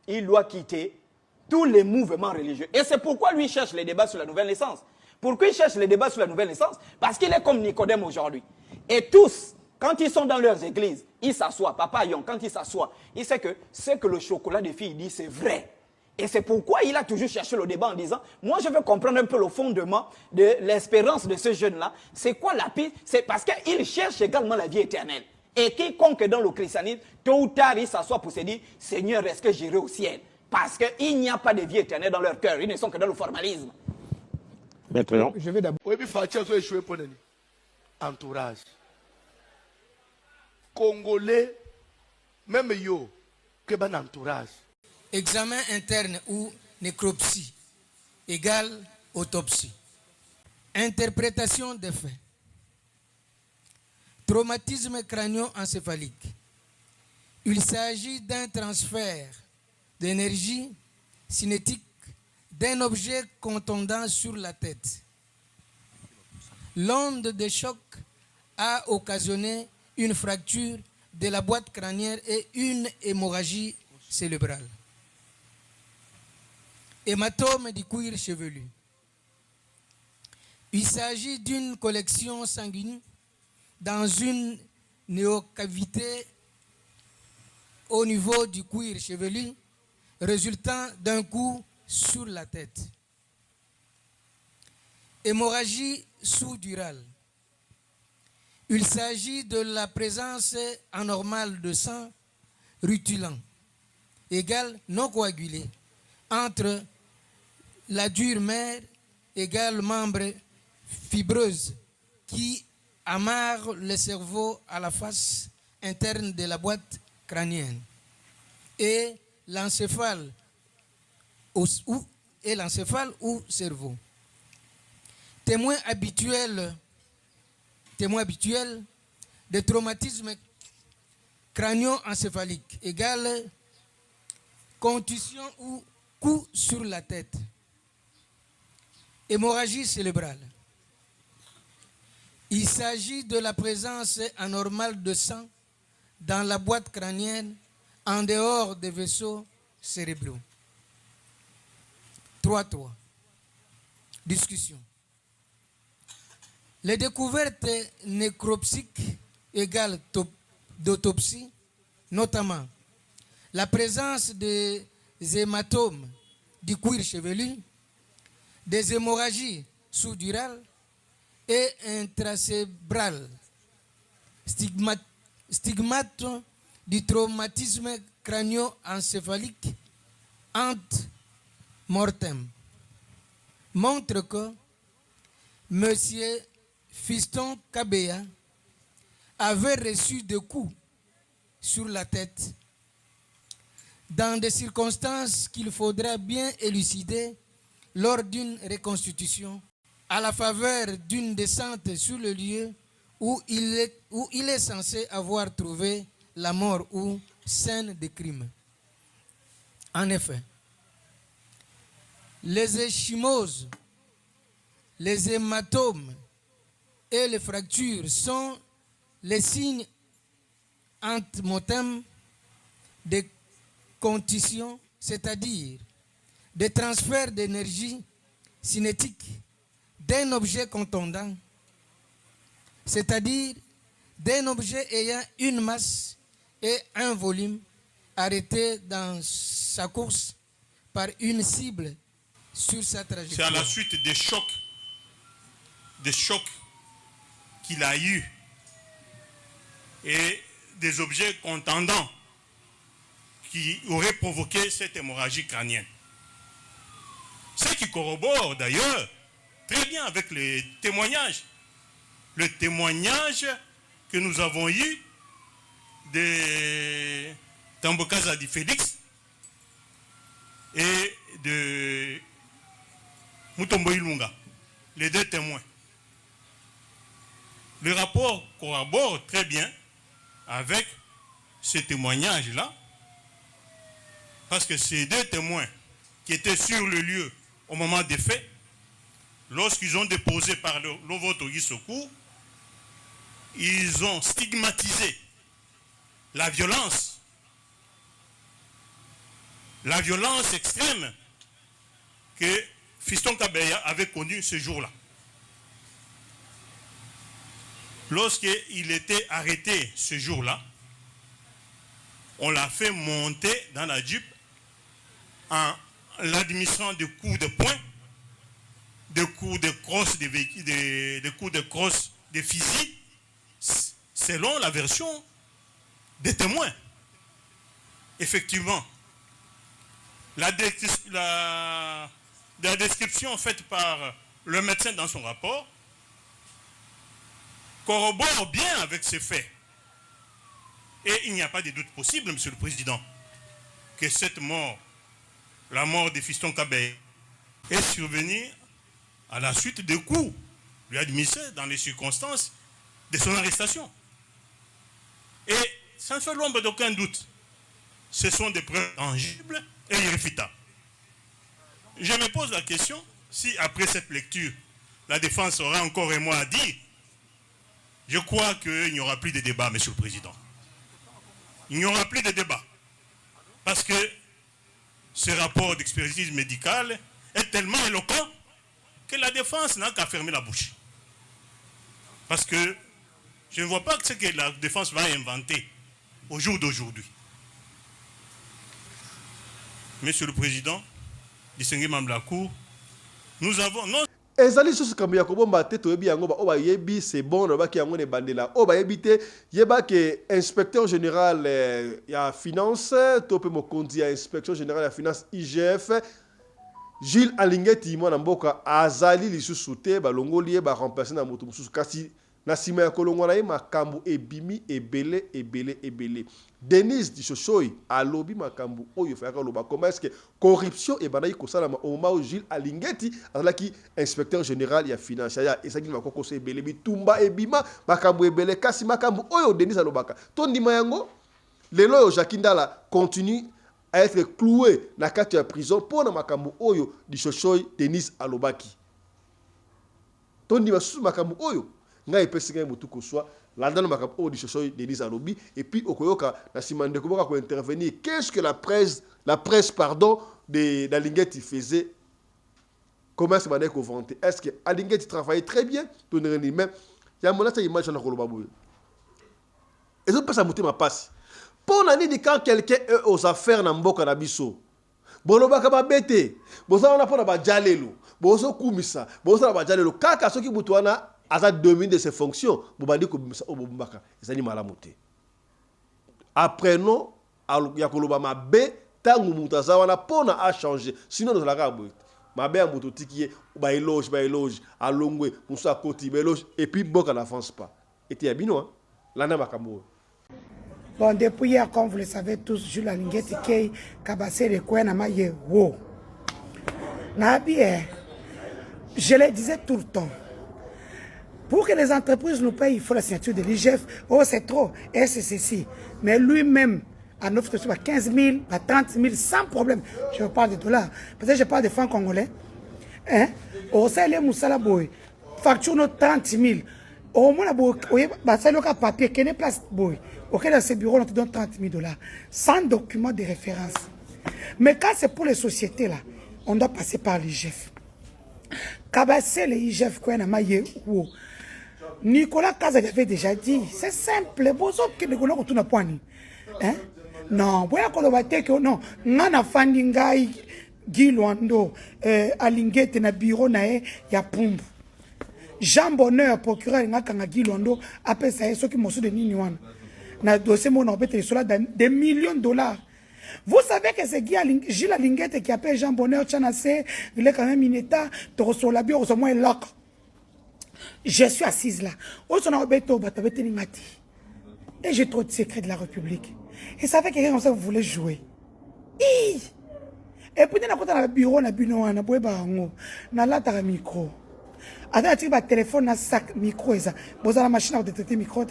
il doit quitter tous les mouvements religieux. Et c'est pourquoi lui cherche les débats sur la nouvelle naissance. Pourquoi ils cherchent les débats sur la nouvelle naissance? Parce qu'il est comme Nicodème aujourd'hui. Et tous, quand ils sont dans leurs églises, ils s'assoient. Papa Yon, quand il s'assoit, il sait que ce que le chocolat de fille dit, c'est vrai. Et c'est pourquoi il a toujours cherché le débat en disant, moi je veux comprendre un peu le fondement de l'espérance de ce jeune-là. C'est quoi la piste? C'est parce qu'il cherche également la vie éternelle. Et quiconque est dans le christianisme, tôt ou tard, il s'assoit pour se dire, Seigneur, est-ce que j'irai au ciel? Parce qu'il n'y a pas de vie éternelle dans leur cœur. Ils ne sont que dans le formalisme. Maître Léon. Je vais d'abord. Oui, mais Fatia a échoué pour nous. Entourage. Congolais, même yo, que ban entourage. Examen interne ou nécropsie égale autopsie. Interprétation des faits. Traumatisme crânio-encéphalique. Il s'agit d'un transfert d'énergie cinétique d'un objet contondant sur la tête. L'onde de choc a occasionné une fracture de la boîte crânienne et une hémorragie cérébrale. Hématome du cuir chevelu. Il s'agit d'une collection sanguine dans une néocavité au niveau du cuir chevelu résultant d'un coup sur la tête. Hémorragie sous-durale. Il s'agit de la présence anormale de sang rutilant, égale non coagulé, entre la dure mère égale membre fibreuse qui amarre le cerveau à la face interne de la boîte crânienne et l'encéphale ou cerveau. Témoin habituel de traumatisme crânio-encéphalique égale contusion ou coup sur la tête. Hémorragie cérébrale. Il s'agit de la présence anormale de sang dans la boîte crânienne en dehors des vaisseaux cérébraux. 3.3. Discussion. Les découvertes nécropsiques égales d'autopsie, notamment la présence des hématomes du cuir chevelu, des hémorragies sous-durales et intracérébrales, stigmates du traumatisme crânio-encéphalique ant-mortem, montrent que M. Fiston Kabea avait reçu des coups sur la tête dans des circonstances qu'il faudra bien élucider lors d'une reconstitution à la faveur d'une descente sur le lieu où il est censé avoir trouvé la mort ou scène de crime. En effet, les échymoses, les hématomes et les fractures sont les signes ant-mortem de contusion, c'est-à-dire de transfert d'énergie cinétique d'un objet contondant, c'est-à-dire d'un objet ayant une masse et un volume arrêté dans sa course par une cible sur sa trajectoire. C'est à la suite des chocs qu'il a eu et des objets contendants qui auraient provoqué cette hémorragie crânienne. Ce qui corrobore d'ailleurs très bien avec les témoignages. Le témoignage que nous avons eu de Tambokaza Di Félix et de Mutombo Ilunga, les deux témoins. Le rapport corrobore très bien avec ce témoignage-là, parce que ces deux témoins qui étaient sur le lieu au moment des faits, lorsqu'ils ont déposé par le vote secours, ils ont stigmatisé la violence extrême que Fiston Kabea avait connue ce jour-là. Lorsqu'il était arrêté ce jour-là, on l'a fait monter dans la Jeep en l'administrant de coups de poing, de coups de crosse de coups de crosse de fusil, selon la version des témoins. Effectivement, la description faite par le médecin dans son rapport corrobore bien avec ces faits. Et il n'y a pas de doute possible, Monsieur le Président, que cette mort, la mort de Fiston Kabé, est survenue à la suite des coups lui administrés dans les circonstances de son arrestation. Et sans faire l'ombre d'aucun doute, ce sont des preuves tangibles et irréfutables. Je me pose la question, si après cette lecture, la défense aura encore un mot à dire, je crois qu'il n'y aura plus de débat, Monsieur le Président. Il n'y aura plus de débat. Parce que ce rapport d'expertise médicale est tellement éloquent que la défense n'a qu'à fermer la bouche. Parce que je ne vois pas ce que la défense va inventer au jour d'aujourd'hui. Monsieur le Président, distingué membre de la Cour, nous avons... Non... ezali susu kambo ya kobomba te toyebi yango ba oba yebi c'est bon na ba ki yango ne bandela oba yebi te yeba ke inspecteur général ya finance topé mokonzi ya inspection générale ya finance IGF Gilles Alingeti mwana mboka azali lisusu te ba longoli ba remplacer na moto mususu kasi na sima ya kolongwa na ye makambo ebimi ebele Denise Dishoshoi alobi makambo oyo faka loba comment est-ce que corruption et banayi kosala au moment où Gilles Alingeti azalaki inspecteur général ya finance ya esaki makoko so ebele bitumba ebima makambo ebele kasi makambo oyo Denise alobaka to ndima yango lelo yo Jakindala continue à être cloué na kati ya prison pour na makambo oyo Dishoshoi Denise alobaki to ndima susu makambo oyo nga epesi mutu koswa landano makambo oyo Dishoshoi Denise alobi et puis okoyoka na simande ko boka ko intervenir qu'est-ce que la presse pardon de Alingeti faisait comment est-ce que ko vanter est-ce que Alingeti travaillait très bien to ne ni même ya mona ta image na koloba boyo et ça passe à muté ma passe pour nani di quand quelqu'un est aux affaires na mboka na biso bolobaka ba bete bozana na pona ba jalelo bozo kumisa bozana ba jalelo kaka soki butwana Aza domine de ses fonctions, Bobadi Kobimsa Obombaka, Zani Malamote. Après non, Yakoloba Mabe, Tangu Mutazawana, Pona a changé. Sinon, nous l'avons Mabe a Mototiki, Baïloge, à Longwe, Moussa Koti, Baïloge, et puis Boka n'avance pas. Et tu es bino, Lana Makambo. Bon, depuis hier, comme vous le savez tous, Jules Alingeti Kei, Kabassé de Kouenamaye, wow. Nabi, je le disais tout le temps. Pour que les entreprises nous payent, il faut la signature de l'IGF. Oh, c'est trop. Et c'est ceci. Mais lui-même, à 9 à 15 000, à 30 000, sans problème. Je parle de dollars. Parce que je parle de francs congolais. Hein? Au salaire, Moussala Boy. Facture nos 30 000. Au moins, c'est le cas papier. Quel est place Boy? Auquel dans ce bureau, on te donne 30 000 $. Sans document de référence. Mais quand c'est pour les sociétés, là, on doit passer par l'IGF. Kabassé, les IGF, quoi, n'a maillé ou. Nicolas Kaza avait déjà dit, c'est simple, bozo que ne connaît pas point. Hein? Non, voyez qu'on va dire que non, nana fandingai Giloando, Alingeti na bureau na ya pumbu. Jean Bonheur, procureur ngaka Giloando, appelle ça ceux qui m'ont de Niniwan. Na dossier mon embêté cela des millions de $. Vous savez que c'est Gilles Alingeti qui appelle Jean Bonheur, Tchanase, il est quand même in état, de recevoir la bio, au moins loc. Je suis assise là. Et j'ai trop de secrets de la République. Et ça fait que quelqu'un comme ça vous voulez jouer. Et puis, dans le bureau, na micro. Attends, tu vas téléphone, na sac micro. Vous avez la machine à détecter micro.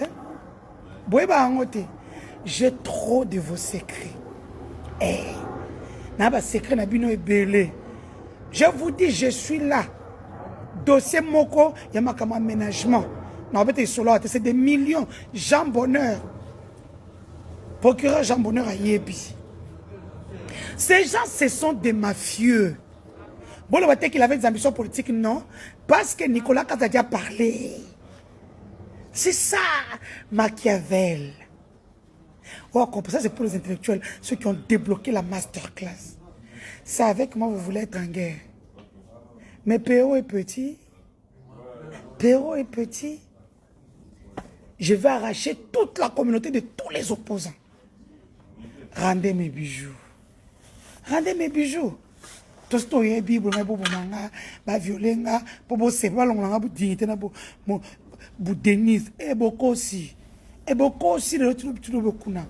J'ai trop de vos secrets. Je vous dis, je suis là. Dossier Moko, il y a ma aménagement. C'est des millions. Jean Bonheur. Procureur Jean Bonheur à Yébi. Ces gens, ce sont des mafieux. Bon, le qu'il avait des ambitions politiques, non. Parce que Nicolas Kazadi a parlé. C'est ça, Machiavel. Oh, ça, c'est pour les intellectuels, ceux qui ont débloqué la masterclass. C'est avec moi que vous voulez être en guerre. Mais Péo est petit. Péo est petit. Je vais arracher toute la communauté de tous les opposants. Rendez mes bijoux. Rendez mes bijoux. Tosto ye Bible na bo manga ba violenga po bo se ba longa bu dignité na bo bu Denise e bokosi le tout bokuna.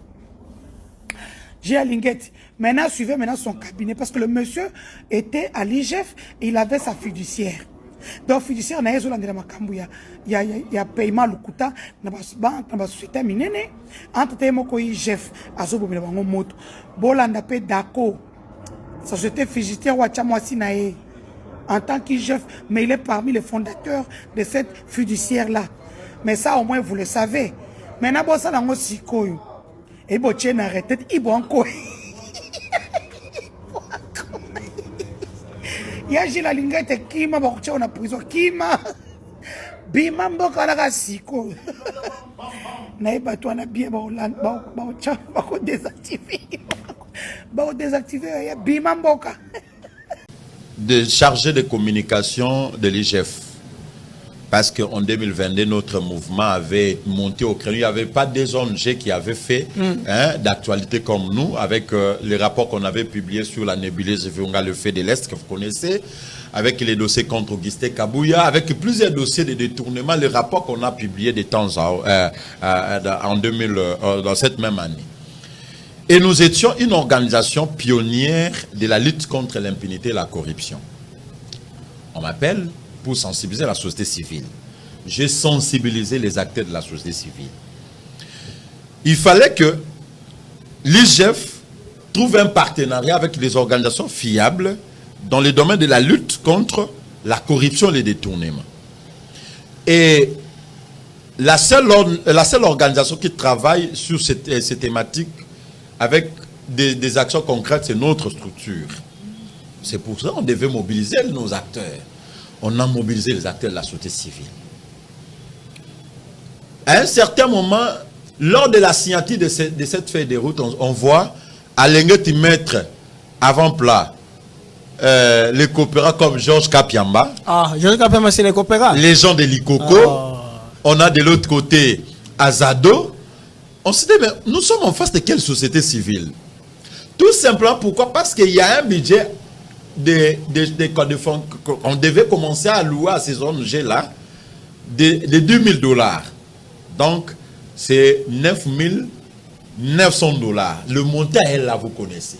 J'ai Alinguette. Maintenant, suivez maintenant son cabinet parce que le monsieur était à l'IGF et il avait sa fiduciaire. Donc, fiduciaire, il y a paiement le coût dans la société minene. Entre les IGF, Bolanda paie d'accord. Sa société fiduciaire, en tant qu'IGF, mais il est parmi les fondateurs de cette fiduciaire-là. Mais ça, au moins, vous le savez. Maintenant, ça, dans aussi, et bon, tiens, arrêtez, il bon encore. Il y a Gilles Alingate qui m'a dit on a prison qui m'a bima mboka la kasiko. Naïba toi na bien ba désactiver bima mboka. De chargé de communication de l'IGF. Parce qu'en 2022, notre mouvement avait monté au créneau. Il n'y avait pas des ONG qui avaient fait d'actualité comme nous, avec les rapports qu'on avait publiés sur la nébuleuse Virunga, le fait de l'Est, que vous connaissez, avec les dossiers contre Augustin Kabouya, avec plusieurs dossiers de détournement, les rapports qu'on a publiés de temps en 2000, dans cette même année. Et nous étions une organisation pionnière de la lutte contre l'impunité et la corruption. On m'appelle pour sensibiliser la société civile. J'ai sensibilisé les acteurs de la société civile. Il fallait que l'IGF trouve un partenariat avec les organisations fiables dans le domaine de la lutte contre la corruption et les détournements. Et la seule organisation qui travaille sur ces thématiques avec des actions concrètes, c'est notre structure. C'est pour ça qu'on devait mobiliser nos acteurs. On a mobilisé les acteurs de la société civile. À un certain moment, lors de la signature de cette feuille de route, on voit Alinguette mettre avant-plat les coopérants comme Georges Kapiamba. Ah, Georges Kapiamba, c'est les coopérants. Les gens de l'Ikoko. On a de l'autre côté Azado. On se dit, mais nous sommes en face de quelle société civile? Tout simplement, pourquoi? Parce qu'il y a un budget on devait commencer à louer à ces ONG-là de 2 000 $. Donc, c'est 9 900 $. Le montant est là, vous connaissez.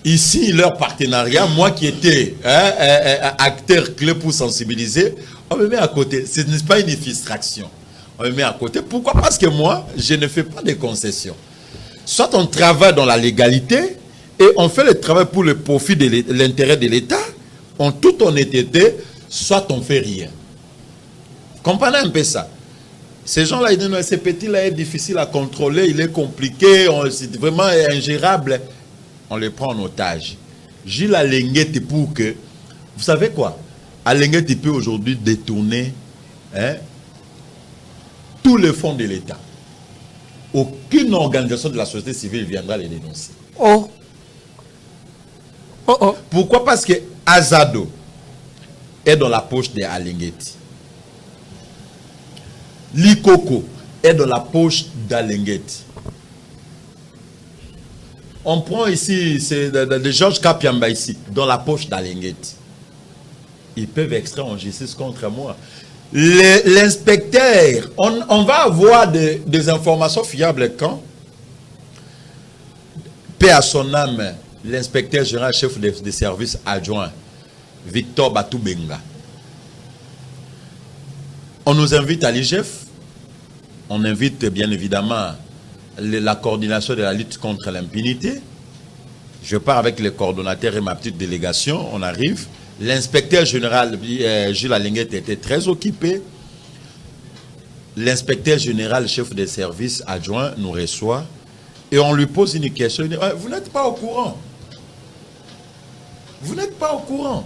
Ici, leur partenariat, moi qui étais acteur clé pour sensibiliser, on me met à côté. Ce n'est pas une distraction. On me met à côté. Pourquoi? Parce que moi, je ne fais pas de concessions. Soit on travaille dans la légalité, et on fait le travail pour le profit de l'intérêt de l'État, en toute honnêteté, soit on fait rien. Comprenez un peu ça. Ces gens-là, ils disent, ce petit-là est difficile à contrôler, il est compliqué, c'est vraiment ingérable. On les prend en otage. Gilles Alinguette pour que... Vous savez quoi? Alinguette peut aujourd'hui détourner tous les fonds de l'État. Aucune organisation de la société civile viendra les dénoncer. Oh. Pourquoi? Parce que Azado est dans la poche de Alinguette. L'Ikoko est dans la poche d'Alinguette. On prend ici, c'est de Georges Kapiamba ici, dans la poche d'Alinguette. Ils peuvent extraire en justice contre moi. L'inspecteur, on va avoir des informations fiables quand, paix à son âme, l'inspecteur général chef des services adjoints, Victor Batoubenga. On nous invite à l'IGF, on invite bien évidemment la coordination de la lutte contre l'impunité. Je pars avec les coordonnateurs et ma petite délégation, on arrive. L'inspecteur général Gilles Alinguette était très occupé. L'inspecteur général chef des services adjoints nous reçoit et on lui pose une question. Il dit, vous n'êtes pas au courant. Vous n'êtes pas au courant.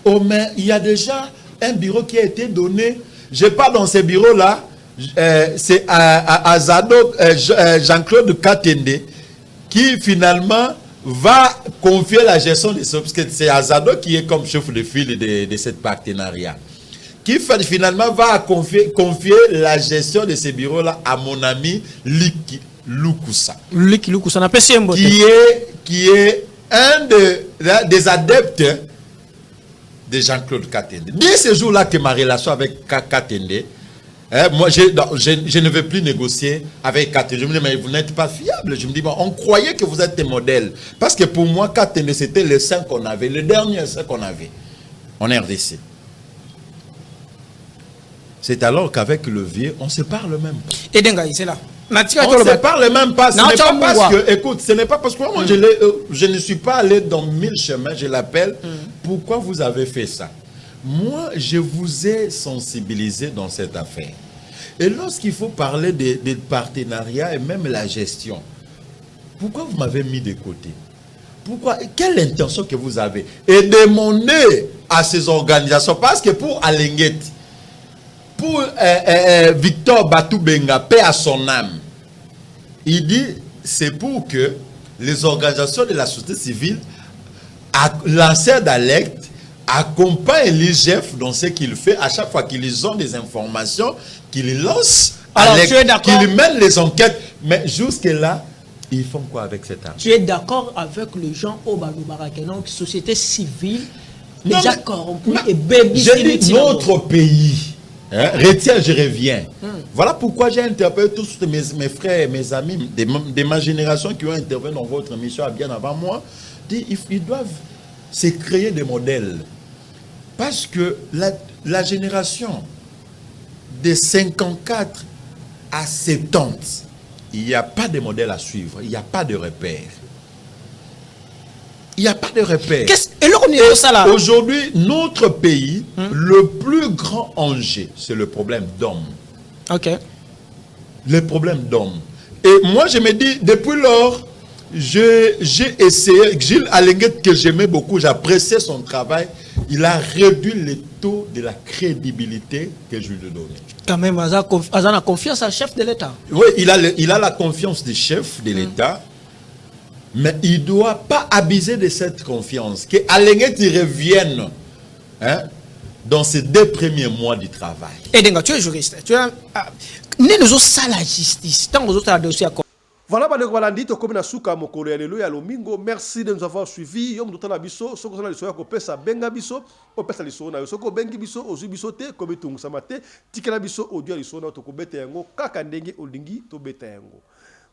Oh, mais il y a déjà un bureau qui a été donné. Je pars dans ce bureau-là. C'est à Azado, Jean-Claude Katende, qui finalement va confier la gestion de ce... Parce que c'est Azado qui est comme chef de file de cette partenariat. Qui finalement va confier la gestion de ce bureau-là à mon ami Liki Lukusa. Liki Lukusa, on appelle ça qui est des adeptes de Jean-Claude Katende. Dès ce jour-là que ma relation avec Katende, moi, je ne veux plus négocier avec Katende. Je me dis, mais vous n'êtes pas fiable. Je me dis, bon, on croyait que vous êtes des modèles. Parce que pour moi, Katende, c'était le saint qu'on avait, le dernier saint qu'on avait en RDC. C'est alors qu'avec le vieux, on se parle même pas. Et Dengaï, c'est là. On ne se parle même pas. Ce n'est pas parce que, écoute, ce n'est pas parce que moi, je ne suis pas allé dans 1000 chemins, je l'appelle. Pourquoi vous avez fait ça? Moi, je vous ai sensibilisé dans cette affaire. Et lorsqu'il faut parler des partenariats et même la gestion, pourquoi vous m'avez mis de côté? Pourquoi? Quelle intention que vous avez? Et demandez à ces organisations, parce que pour Alenguet, pour Victor Batoubenga, paix à son âme, il dit c'est pour que les organisations de la société civile, lanceurs d'alerte, accompagnent l'IGF dans ce qu'il fait à chaque fois qu'ils ont des informations, qu'ils lancent, qu'ils mènent les enquêtes. Mais jusque-là, ils font quoi avec cet argent? Tu es d'accord avec les gens au Baloubarak, donc société civile, les gens corrompus et baby. J'ai dit notre pays. Retiens, je reviens. Voilà pourquoi j'ai interpellé tous mes frères, mes amis de ma génération qui ont intervenu dans votre émission bien avant moi. Ils doivent se créer des modèles. Parce que la génération de 54 à 70, il n'y a pas de modèle à suivre, il n'y a pas de repère. Il n'y a pas de repère. Aujourd'hui, notre pays, le plus grand enjeu, c'est le problème d'homme. Ok. Le problème d'homme. Et moi, je me dis, depuis lors, j'ai essayé, Gilles Alenguet, que j'aimais beaucoup, j'appréciais son travail, il a réduit le taux de la crédibilité que je lui donnais. Quand même, il a confiance à chef de l'État. Oui, il a la confiance du chef de l'État. Mais il ne doit pas abuser de cette confiance. Que Alenguet revienne dans ces 2 premiers mois du travail. Et Denga, tu es juriste. Tu es la justice. Tant aux autres dossiers. Voilà, merci de nous avoir suivis. Yom tout na biso, soko na liso ya kopesa benga biso, opesa liso na soko bengi biso, ozu biso te, komi tungu samate, tikela biso audio liso na to kobeta yango, kaka ndenge olingi to beta yango.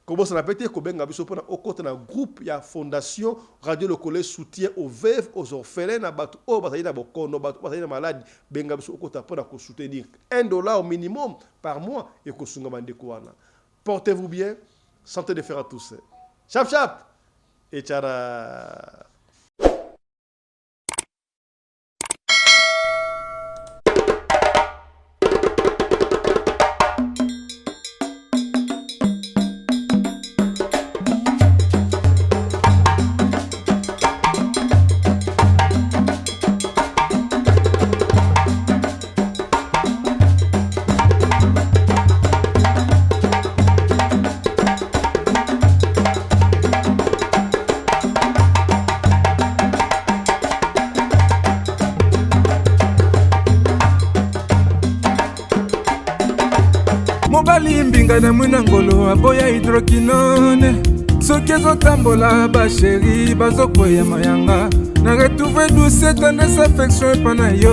Comment ça n'appelle que benga biso pona okota na groupe ya fondation Radio Le Collège soutien aux veuves, aux orphelins na batu o batay na bokono, batu batay na malade, benga biso okota pona ko soutenir $1 au minimum par mois et ko sunga mandeko wana. Portez-vous bien. Santé de faire à tous. Chap chap et tchara. Mbinga na mwina ngolo aboya hydroquinone soki ezotambola basheri bazokwea mayanga na retrouve douce tendresse affection epa na yo.